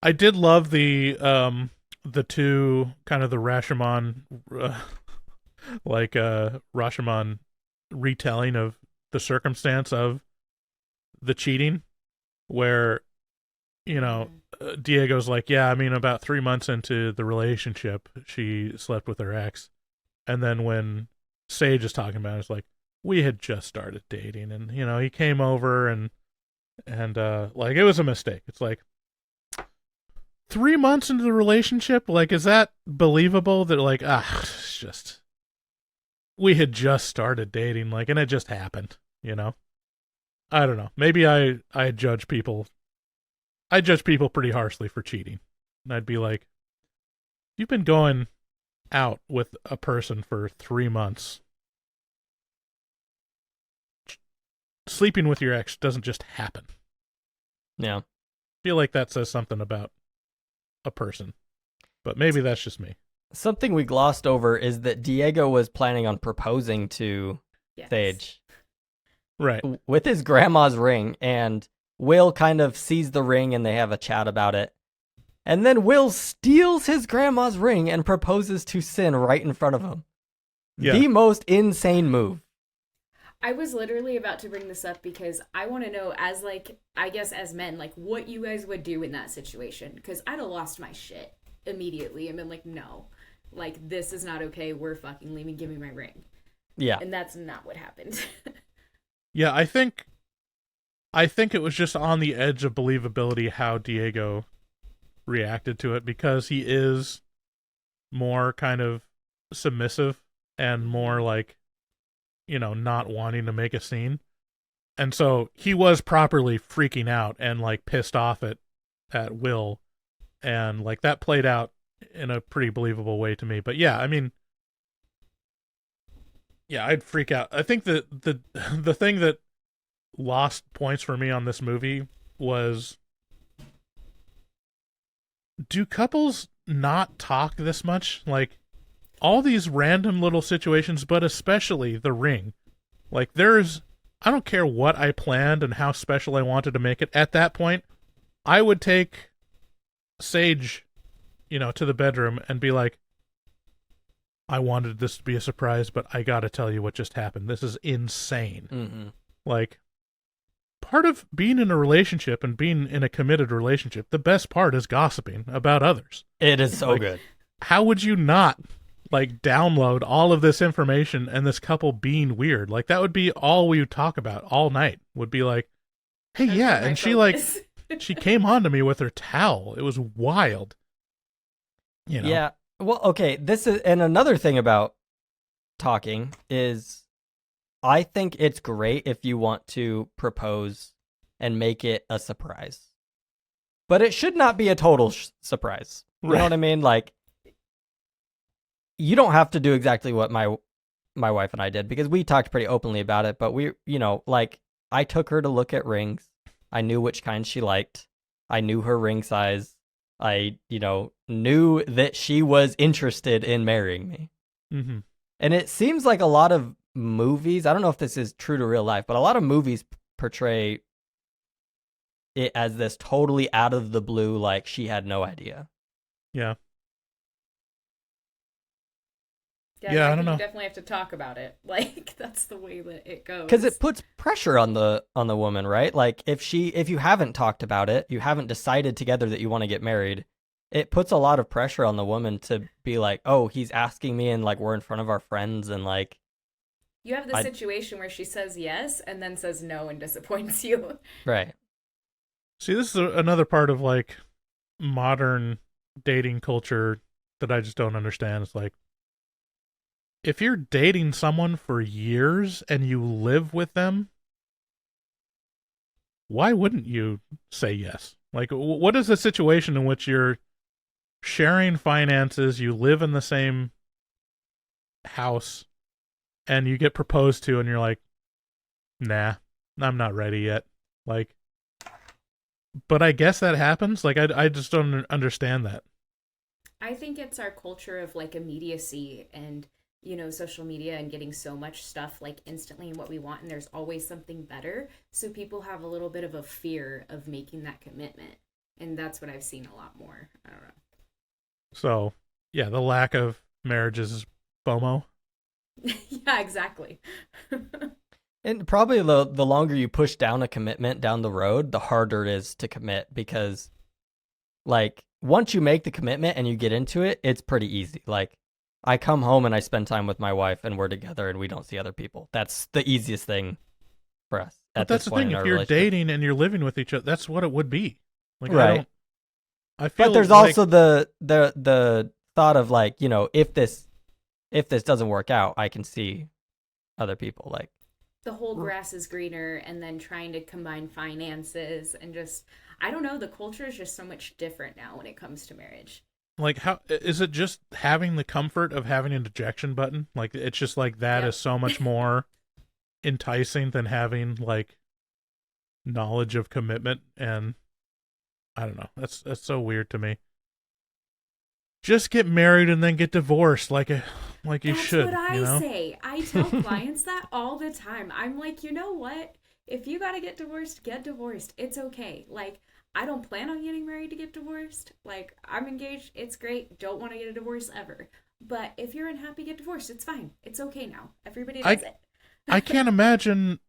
I did love the two kind of the Rashomon, Rashomon retelling of the circumstance of the cheating, where, you know, Diego's like, yeah, I mean, about 3 months into the relationship, she slept with her ex. And then when Sage is talking about it, it's like, we had just started dating, and, you know, he came over and like, it was a mistake. It's like, 3 months into the relationship, like, is that believable that, like, it's just, we had just started dating, like, and it just happened, you know? I don't know. Maybe I judge people. I judge people pretty harshly for cheating. And I'd be like, you've been going out with a person for 3 months. Sleeping with your ex doesn't just happen. Yeah. I feel like that says something about a person. But maybe that's just me. Something we glossed over is that Diego was planning on proposing to Yes. Sage Right. with his grandma's ring, and Will kind of sees the ring and they have a chat about it. And then Will steals his grandma's ring and proposes to Cin right in front of him. Yeah. The most insane move. I was literally about to bring this up because I want to know, as, like, I guess as men, like, what you guys would do in that situation. Because I'd have lost my shit immediately and been like, no, like, this is not okay. We're fucking leaving. Give me my ring. Yeah. And that's not what happened. Yeah, I think it was just on the edge of believability how Diego reacted to it, because he is more kind of submissive and more like, you know, not wanting to make a scene. And so he was properly freaking out and, like, pissed off at Will, and, like, that played out in a pretty believable way to me. But yeah, I mean, yeah, I'd freak out. I think that the thing that lost points for me on this movie was, do couples not talk this much? Like, all these random little situations, but especially the ring. Like, I don't care what I planned and how special I wanted to make it. At that point, I would take Sage, you know, to the bedroom and be like, I wanted this to be a surprise, but I gotta tell you what just happened. This is insane. Mm-hmm. Like, part of being in a relationship and being in a committed relationship, the best part is gossiping about others. It is so Like, good. How would you not, like, download all of this information and this couple being weird? Like, that would be all we would talk about all night. Would be like, hey, That's yeah, my and she, like, focus. she came on to me with her towel. It was wild. You know? Yeah. Well, okay. And another thing about talking is, I think it's great if you want to propose and make it a surprise, but it should not be a total surprise. You know what I mean? Like, you don't have to do exactly what my wife and I did, because we talked pretty openly about it, but we, you know, like, I took her to look at rings. I knew which kind she liked. I knew her ring size. I, you know, knew that she was interested in marrying me. Mm-hmm. And it seems like a lot of movies, I don't know if this is true to real life, but a lot of movies portray it as this totally out of the blue, like, she had no idea. Yeah. Yeah, I don't know. You definitely have to talk about it. Like, that's the way that it goes. Because it puts pressure on the woman, right? Like, if you haven't talked about it, you haven't decided together that you want to get married, it puts a lot of pressure on the woman to be like, oh, he's asking me, and, like, we're in front of our friends, and, like, you have the situation where she says yes and then says no and disappoints you. right. See, this is another part of, like, modern dating culture that I just don't understand. It's like, if you're dating someone for years and you live with them, why wouldn't you say yes? Like, what is the situation in which you're sharing finances, you live in the same house, and you get proposed to, and you're like, nah, I'm not ready yet. Like, but I guess that happens. Like, I just don't understand that. I think it's our culture of like immediacy and, social media and getting so much stuff like instantly and what we want, and there's always something better. So people have a little bit of a fear of making that commitment. And that's what I've seen a lot more. I don't know. So, yeah, the lack of marriages is FOMO. Yeah, exactly. And probably the longer you push down a commitment down the road, the harder it is to commit, because like once you make the commitment and you get into it, it's pretty easy. Like I come home and I spend time with my wife and we're together and we don't see other people. That's the easiest thing for us. But that's the thing. If you're dating and you're living with each other, that's what it would be. Like, right. I feel but there's like... also the thought of like, if this doesn't work out, I can see other people. Like the whole grass is greener, and then trying to combine finances and just, I don't know, the culture is just so much different now when it comes to marriage. Like, how is it just having the comfort of having an ejection button? Like, it's just like that is so much more enticing than having like knowledge of commitment. And I don't know, that's so weird to me. Just get married and then get divorced like you should. That's what I say. I tell clients that all the time. I'm like, you know what? If you gotta get divorced, get divorced. It's okay. Like, I don't plan on getting married to get divorced. Like, I'm engaged. It's great. Don't want to get a divorce ever. But if you're unhappy, get divorced. It's fine. It's okay now. Everybody does it. I can't imagine.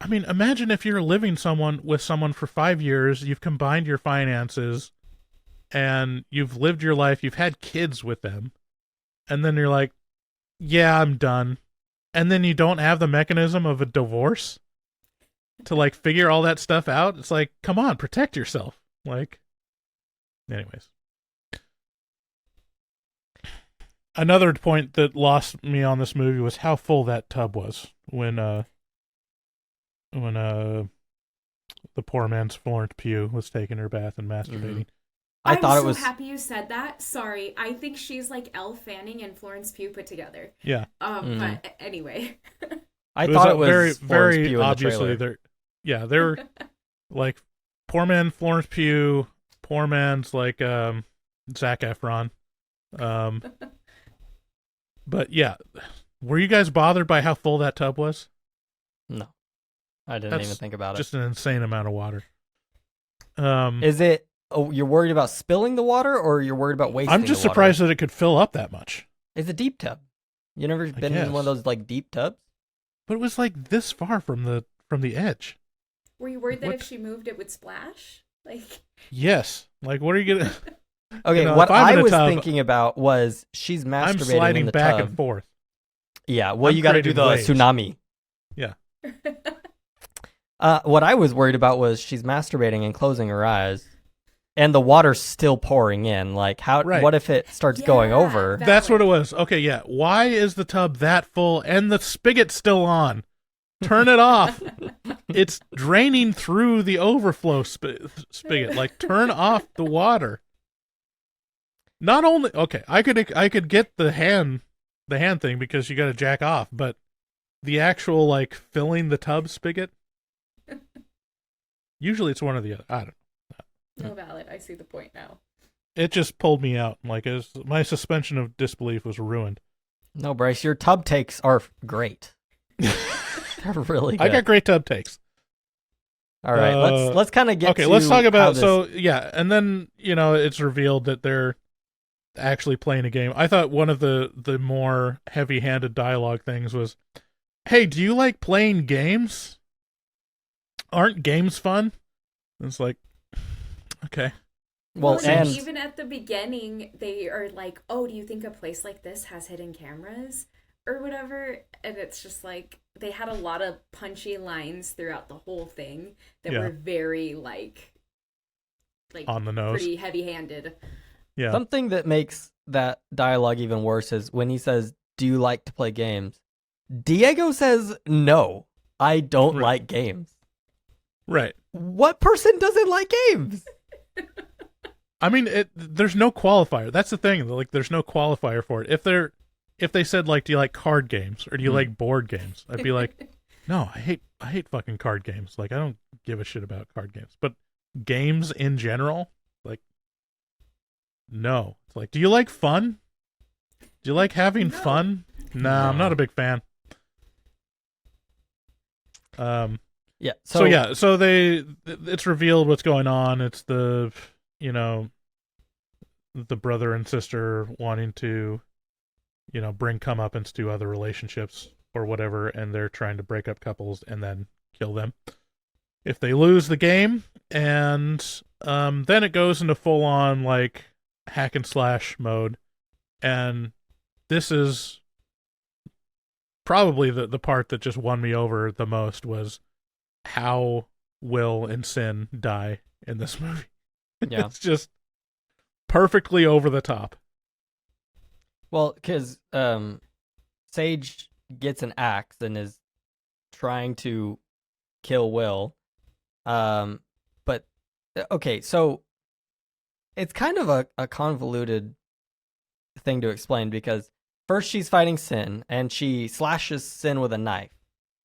I mean, imagine if you're living with someone for 5 years, you've combined your finances, and you've lived your life, you've had kids with them, and then you're like, yeah, I'm done. And then you don't have the mechanism of a divorce to like figure all that stuff out. It's like, come on, protect yourself. Like, anyways. Another point that lost me on this movie was how full that tub was when the poor man's Florence Pugh was taking her bath and masturbating. Mm-hmm. I thought it was so happy you said that. Sorry, I think she's like Elle Fanning and Florence Pugh put together. Yeah. But anyway, I thought it was very, Florence very Pugh obviously. They're like poor man Florence Pugh, poor man's like Zac Efron. But yeah, were you guys bothered by how full that tub was? No, I didn't even think about it. Just an insane amount of water. Is it? Oh, you're worried about spilling the water, or you're worried about wasting? I'm just surprised that it could fill up that much. It's a deep tub. You never been in one of those like deep tubs? But it was like this far from the edge. Were you worried that if she moved, it would splash? Like, yes. Like, what are you gonna? Okay, what I was thinking about was she's masturbating I'm sliding in the back tub. And forth. Yeah, well, you got to do the waves. Tsunami. Yeah. What I was worried about was she's masturbating and closing her eyes, and the water's still pouring in. Like, how? Right. What if it starts going over? That's what it was. Okay, yeah. Why is the tub that full and the spigot's still on? Turn it off. It's draining through the overflow spigot. Like, turn off the water. Not only I could get the hand thing because you got to jack off, but the actual like filling the tub spigot. Usually it's one or the other. I don't know. No, valid. I see the point now. It just pulled me out. Like, my suspension of disbelief was ruined. No, Bryce, your tub takes are great. They're really good. I got great tub takes. All right, let's kind of get okay, to let's talk about this... So yeah, and then it's revealed that they're actually playing a game. I thought one of the more heavy-handed dialogue things was, hey, do you like playing games? Aren't games fun? And it's like, okay. Well, and even at the beginning, they are like, oh, do you think a place like this has hidden cameras or whatever? And it's just like, they had a lot of punchy lines throughout the whole thing that were very like on the nose, pretty heavy-handed. Yeah. Something that makes that dialogue even worse is when he says, do you like to play games? Diego says, no, I don't like games. Right. What person doesn't like games? I mean, there's no qualifier. That's the thing. Like, there's no qualifier for it. If they said, like, do you like card games or do you like board games? I'd be like, no, I hate fucking card games. Like, I don't give a shit about card games. But games in general, like, no. It's like, do you like fun? Do you like having fun? No, I'm not a big fan. Yeah. So it's revealed what's going on. It's the brother and sister wanting to, bring comeuppance to other relationships or whatever, and they're trying to break up couples and then kill them if they lose the game. And then it goes into full on like hack and slash mode, and this is probably the part that just won me over the most was how Will and Cin die in this movie. Yeah. It's just perfectly over the top. Well, because Sage gets an axe and is trying to kill Will. But, okay, so it's kind of a convoluted thing to explain, because first she's fighting Cin, and she slashes Cin with a knife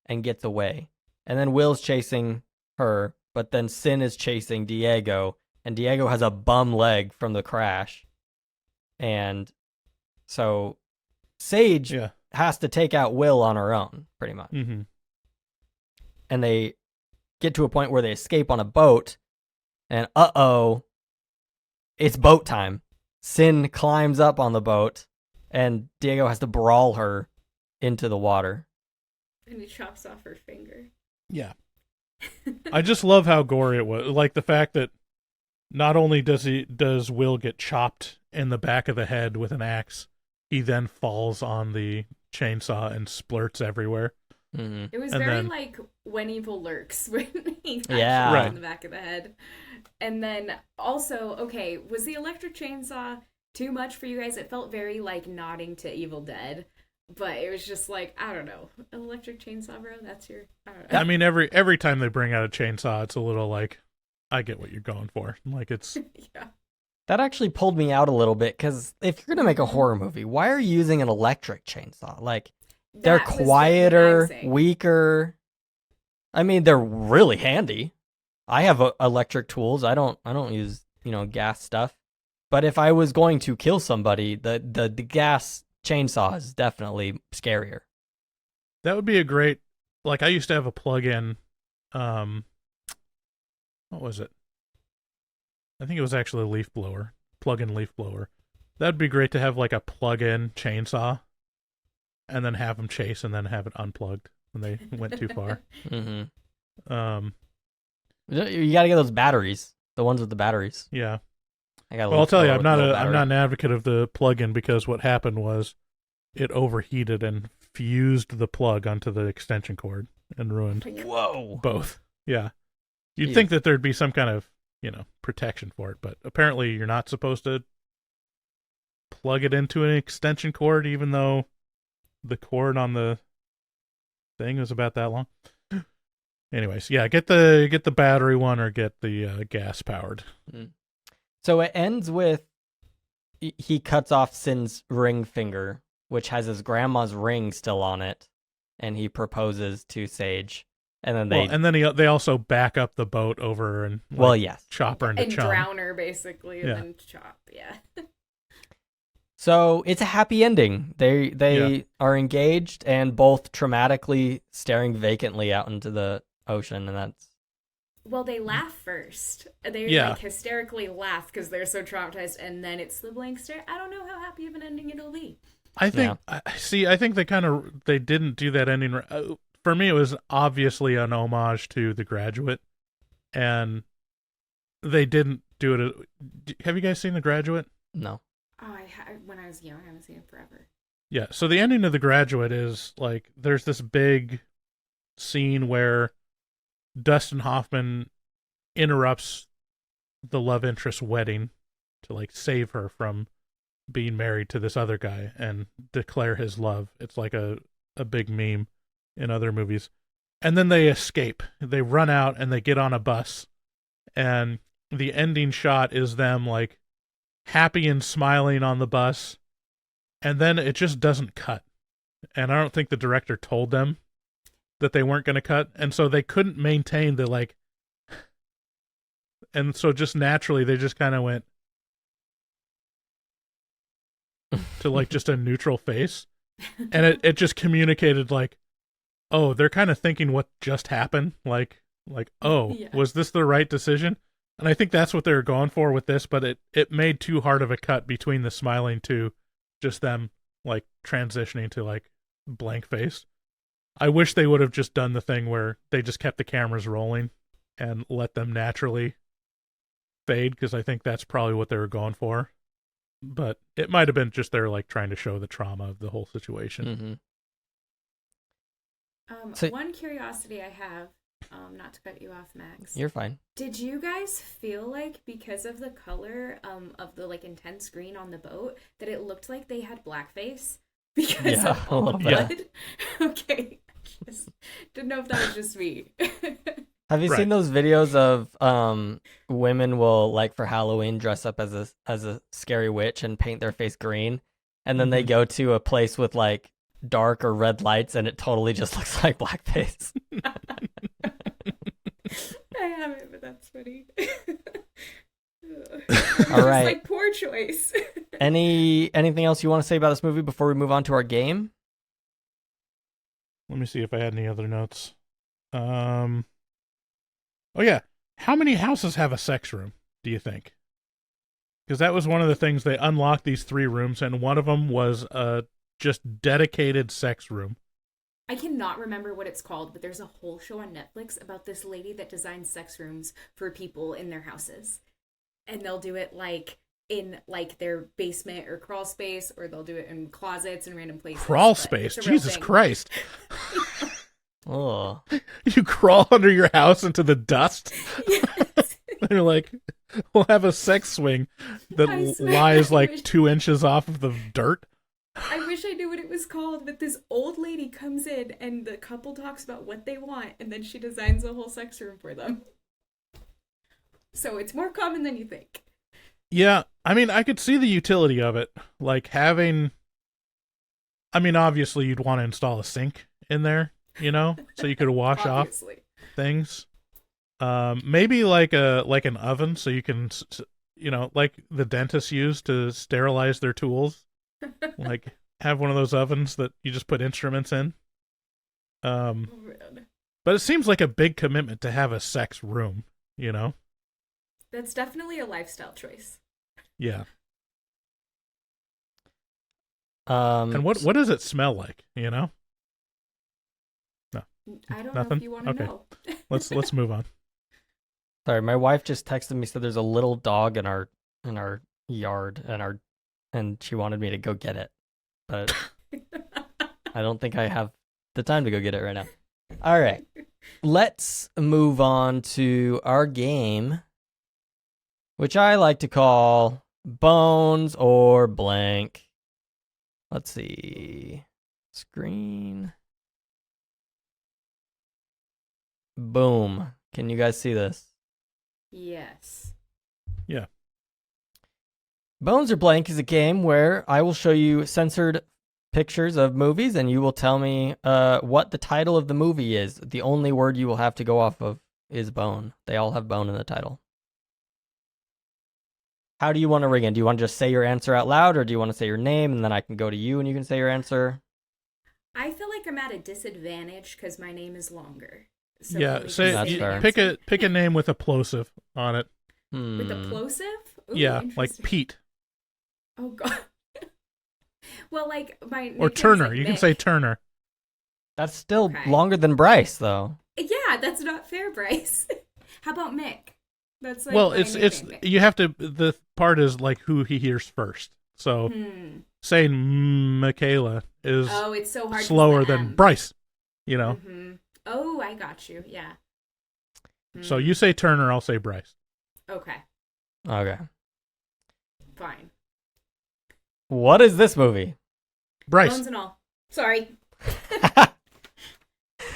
and gets away. And then Will's chasing her, but then Cin is chasing Diego, and Diego has a bum leg from the crash. And so Sage has to take out Will on her own, pretty much. Mm-hmm. And they get to a point where they escape on a boat, and it's boat time. Cin climbs up on the boat, and Diego has to brawl her into the water. And he chops off her finger. Yeah. I just love how gory it was. Like the fact that not only does Will get chopped in the back of the head with an axe, he then falls on the chainsaw and splurts everywhere. Mm-hmm. It was And very then- like When Evil Lurks, when he got Yeah. shot Right. in the back of the head. And then also, okay, was the electric chainsaw too much for you guys? It felt very like nodding to Evil Dead, but it was just like, I don't know, an electric chainsaw, bro. That's your, I don't know. I mean, every time they bring out a chainsaw, it's a little like, I get what you're going for. Like it's Yeah. That actually pulled me out a little bit, because if you're going to make a horror movie, why are you using an electric chainsaw? Like, they're That was what quieter, I'm saying. weaker. I mean, they're really handy. I have electric tools. I don't use, gas stuff. But if I was going to kill somebody, the gas chainsaw is definitely scarier. that would be a great. Like I used to have a plug-in. What was it? I think it was actually a leaf blower, plug-in leaf blower. That'd be great to have like a plug-in chainsaw, and then have them chase, and then have it unplugged when they went too far. Mm-hmm. You got to get those batteries, the ones with the batteries. Yeah. I got. Well, I'll tell you, I'm not an advocate of the plug-in, because what happened was it overheated and fused the plug onto the extension cord and ruined Whoa. both. Yeah. You'd Jeez. think that there'd be some kind of, protection for it, but apparently you're not supposed to plug it into an extension cord, even though the cord on the thing is about that long. Anyways, yeah, get the battery one or get the gas powered. So it ends with he cuts off Cin's ring finger, which has his grandma's ring still on it, and he proposes to Sage. And then they also back up the boat over and yes. chop her into And chum. drown her, basically, and Yeah. then chop, yeah. So it's a happy ending. They are engaged and both traumatically staring vacantly out into the ocean, and that's Well, they laugh first. They like hysterically laugh because they're so traumatized, and then it's the blank stare. I don't know how happy of an ending it'll be. I think I think they didn't do that ending. For me, it was obviously an homage to The Graduate, and they didn't do it. Have you guys seen The Graduate? no. Oh, when I was young, I haven't seen it forever. Yeah. So the ending of The Graduate is like there's this big scene where Dustin Hoffman interrupts the love interest's wedding to like save her from being married to this other guy and declare his love. It's like a big meme in other movies. And then they escape. They run out and they get on a bus. And the ending shot is them like happy and smiling on the bus. And then it just doesn't cut. And I don't think the director told them that they weren't going to cut. And so they couldn't maintain the like, and so just naturally they just kind of went, to like just a neutral face, and it just communicated like, oh, they're kind of thinking what just happened, like oh, was this the right decision? And I think that's what they were going for with this, but it made too hard of a cut between the smiling to just them like transitioning to like blank face. I wish they would have just done the thing where they just kept the cameras rolling and let them naturally fade, because I think that's probably what they were going for. But it might have been just they're like trying to show the trauma of the whole situation. One curiosity I have, not to cut you off, Max. You're fine. Did you guys feel like because of the color of the like intense green on the boat that it looked like they had blackface because of all the blood? Okay, just didn't know if that was just me. Have you seen those videos of women will like for Halloween dress up as a scary witch and paint their face green, and then they go to a place with like dark or red lights and it totally just looks like blackface. I haven't, but that's funny. All right. Like poor choice. Anything else you want to say about this movie before we move on to our game? Let me see if I had any other notes. Oh yeah, how many houses have a sex room, do you think? Because that was one of the things, they unlocked these 3 rooms, and one of them was a just dedicated sex room. I cannot remember what it's called, but there's a whole show on Netflix about this lady that designs sex rooms for people in their houses. And they'll do it like in like their basement or crawl space, or they'll do it in closets and random places. Crawl space? Jesus Christ. Oh. You crawl under your house into the dust? Yes. They're like, we'll have a sex swing that lies like 2 inches off of the dirt. I wish I knew what it was called, but this old lady comes in and the couple talks about what they want, and then she designs a whole sex room for them. So it's more common than you think. Yeah, I mean, I could see the utility of it. Like having, I mean, obviously you'd want to install a sink in there, you know, so you could wash off things. Maybe like an oven, so you can, you know, like the dentists use to sterilize their tools. Like have one of those ovens that you just put instruments in. But it seems like a big commitment to have a sex room, you know? That's definitely a lifestyle choice. Yeah. And what does it smell like, you know? No. I don't Nothing? know if you want to know. Let's move on. Sorry, my wife just texted me, said there's a little dog in our yard and she wanted me to go get it. But I don't think I have the time to go get it right now. All right. Let's move on to our game, which I like to call Bones or Blank. Let's see. Screen. Boom. Can you guys see this? Yes. Yeah. Bones or Blank is a game where I will show you censored pictures of movies and you will tell me what the title of the movie is. The only word you will have to go off of is bone. They all have bone in the title. How do you want to ring in? Do you want to just say your answer out loud, or do you want to say your name and then I can go to you and you can say your answer? I feel like I'm at a disadvantage because my name is longer. So yeah, pick a name with a plosive on it. With a plosive? Ooh, yeah, like Pete. Oh god. Well, like my or Turner. Like you Mick. can say Turner. That's still longer than Bryce, though. Yeah, that's not fair, Bryce. How about Mick? That's like well, it's you have to. The part is like who he hears first. So saying Mikayla is it's so hard slower than Bryce. You know. Mm-hmm. Oh, I got you. Yeah. So you say Turner, I'll say Bryce. Okay. Okay. Fine. What is this movie? Bryce. Bones and all. Sorry.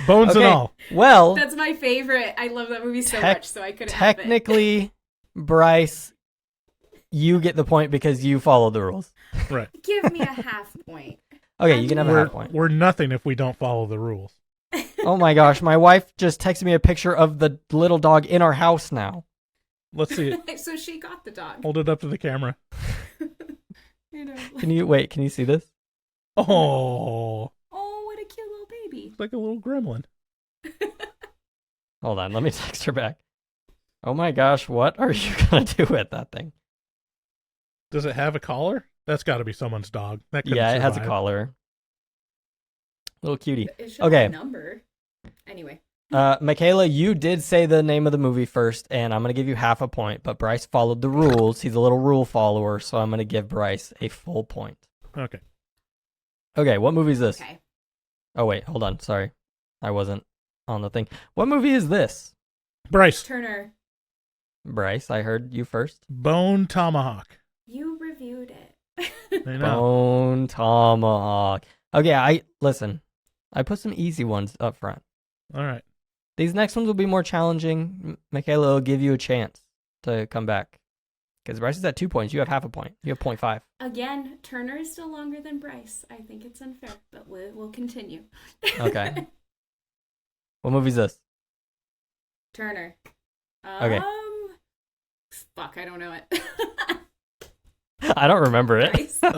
Bones and all. Well, that's my favorite. I love that movie so much, so I couldn't technically, have it. Bryce, you get the point because you follow the rules. Right. Give me a half point. Okay, you can have a half point. We're nothing if we don't follow the rules. Oh my gosh, my wife just texted me a picture of the little dog in our house now. Let's see it. So she got the dog. Hold it up to the camera. You know. Can you see this? Oh, Oh, what a cute little baby. it's like a little gremlin. Hold on, let me text her back. Oh my gosh, what are you gonna do with that thing? Does it have a collar? That's got to be someone's dog. That couldn't Yeah, it has a survive. collar. Little cutie. It should Okay. have a number. Anyway. Mikayla, you did say the name of the movie first, and I'm going to give you half a point, but Bryce followed the rules. He's a little rule follower, so I'm going to give Bryce a full point. Okay. Okay, what movie is this? Okay. Oh, wait, hold on. Sorry. I wasn't on the thing. What movie is this? Bryce, Turner, Bryce, I heard you first. Bone Tomahawk. you reviewed it. I know. Bone Tomahawk. Okay, listen. I put some easy ones up front. All right. These next ones will be more challenging. Mikayla will give you a chance to come back. Because Bryce is at 2 points. You have half a point. You have 0.5. Again, Turner is still longer than Bryce. I think it's unfair, but we'll continue. Okay. What movie is this? Turner. Okay. Fuck, I don't know it. I don't remember it. Bryce. I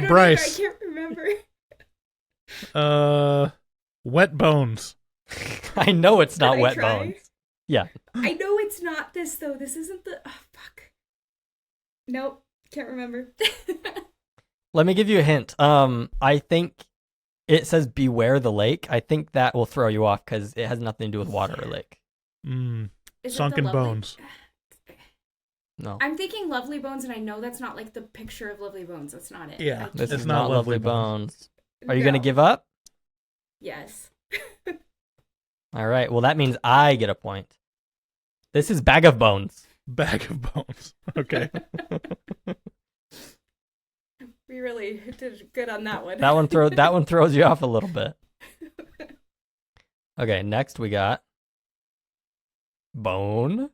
don't Bryce. Either. I can't remember. Wet Bones. I know it's not Can I Wet try? Bones. Yeah. I know it's not this though. This isn't the. Oh fuck. Nope, can't remember. Let me give you a hint. I think it says beware the lake. I think that will throw you off because it has nothing to do with water or lake. Is it Sunken the Lovely- Bones. No. I'm thinking Lovely Bones, and I know that's not like the picture of Lovely Bones. That's not it. Yeah, I This can't- is not Lovely Bones. Are you going to No. give up? Yes. All right. Well, that means I get a point. This is Bag of Bones. Bag of Bones. Okay. We really did good on that one. That one throws you off a little bit. Okay, next we got Bone.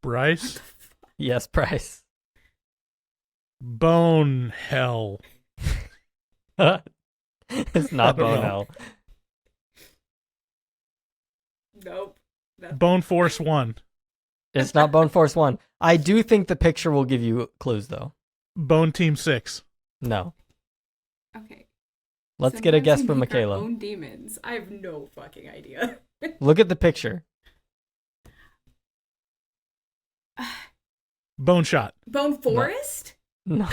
Bryce. Yes, Bryce. Bone Hell. It's not I don't Bone know. Hell. Nope. Bone Force 1. It's not Bone Force 1. I do think the picture will give you clues, though. Bone Team 6. No. Okay. Let's get a guess Sometimes from we make our Mikayla. own demons. I have no fucking idea. Look at the picture. Bone Shot. Bone Forest? No.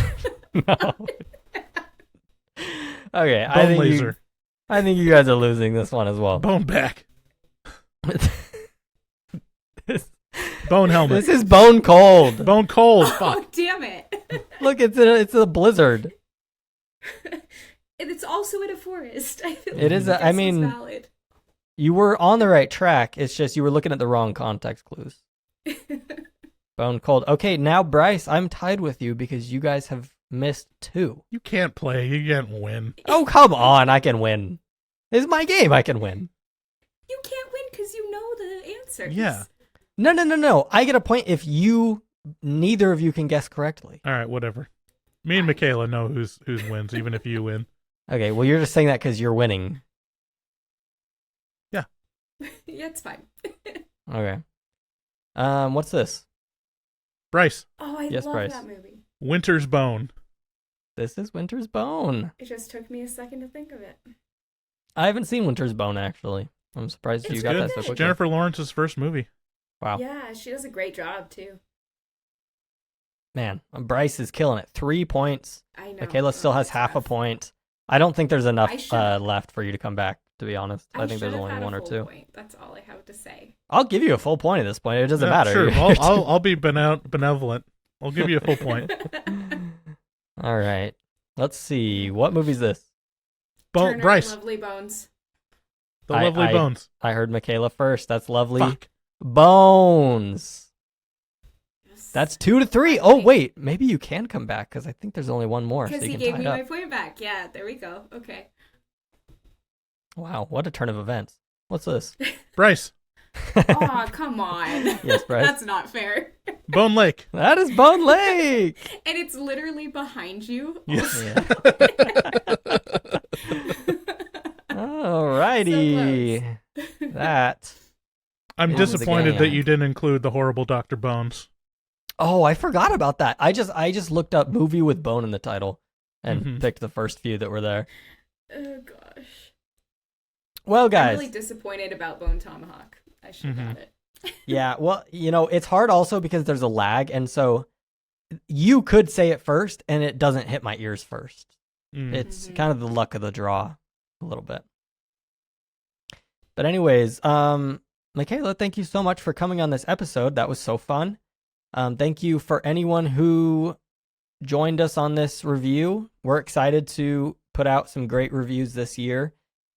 No. Okay, Bone Laser. I think you guys are losing this one as well. Bone Back. this, Bone Helmet. this is Bone Cold. Bone Cold. Oh, Fuck. damn it. Look, it's a blizzard. And it's also in a forest. I feel It is this I guess was mean- valid. You were on the right track. It's just you were looking at the wrong context clues. Bone Cold. Okay, now Bryce, I'm tied with you because you guys have missed 2. You can't play. You can't win. Oh, come on. I can win. This is my game. I can win. You can't win because you know the answers. Yeah. No. I get a point if neither of you can guess correctly. All right, whatever. Me and Mikayla know who's wins, even if you win. Okay, well, you're just saying that because you're winning. Yeah, it's fine. Okay. What's this? Bryce. Oh, I Yes, love Bryce. that movie. Winter's Bone. This is Winter's Bone. It just took me a second to think of it. I haven't seen Winter's Bone, actually. I'm surprised you It's got good. that so quickly. Jennifer Lawrence's first movie. Wow. Yeah, she does a great job too. Man, Bryce is killing it. 3 points. I know. Mikayla still Oh, has it's half a rough. point. I don't think there's enough I should've- left for you to come back, to be honest. I think there's should've only had a one or full two. point. That's all I have to say. I'll give you a full point at this point. It doesn't Yeah, matter. Sure. I'll be benevolent. I'll give you a full point. All right. Let's see. What movie is this? Turner, Bryce. Lovely Bones. The Lovely Bones. I heard Mikayla first. That's Lovely Fuck. Bones. Yes. That's 2-3. Oh, wait. Maybe you can come back because I think there's only one more. So Because you he can gave tie me it my up. point back. Yeah, there we go. Okay. Wow. What a turn of events. What's this? Bryce. Oh, come on. Yes, Bryce. That's not fair. Bone Lake. That is Bone Lake. And it's literally behind you. Yes. Yeah. Alrighty. That I'm It was a disappointed that game. you didn't include the horrible Dr. Bones. Oh, I forgot about that. I just looked up movie with bone in the title and picked the first few that were there. Oh gosh. Well, guys. I'm really disappointed about Bone Tomahawk. I should have got it. Yeah, well, it's hard also because there's a lag, and so you could say it first, and it doesn't hit my ears first. It's kind of the luck of the draw a little bit. But anyways, Mikayla, thank you so much for coming on this episode. That was so fun. Thank you for anyone who joined us on this review. We're excited to put out some great reviews this year.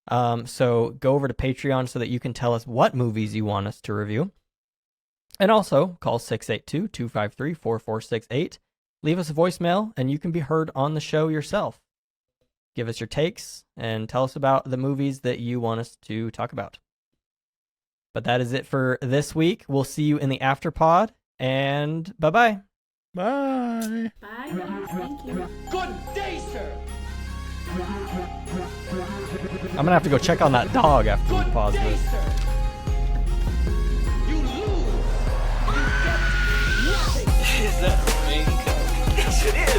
So go over to Patreon so that you can tell us what movies you want us to review. And also call 682-253-4468. Leave us a voicemail and you can be heard on the show yourself. Give us your takes and tell us about the movies that you want us to talk about. But that is it for this week. We'll see you in the afterpod, and bye-bye. Bye. Bye, guys. Thank you. Good day, sir. I'm going to have to go check on that dog after we Good pause day, this. sir. You lose. You get nothing. Is that a raincoat? Yes, it is.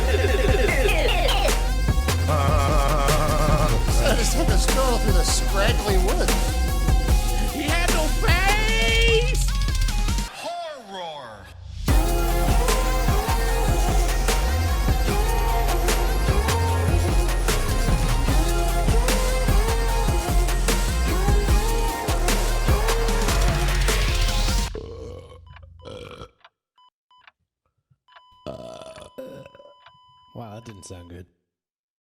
Just take a stroll through the scraggly woods. He had no face. Horror! Wow, that didn't sound good.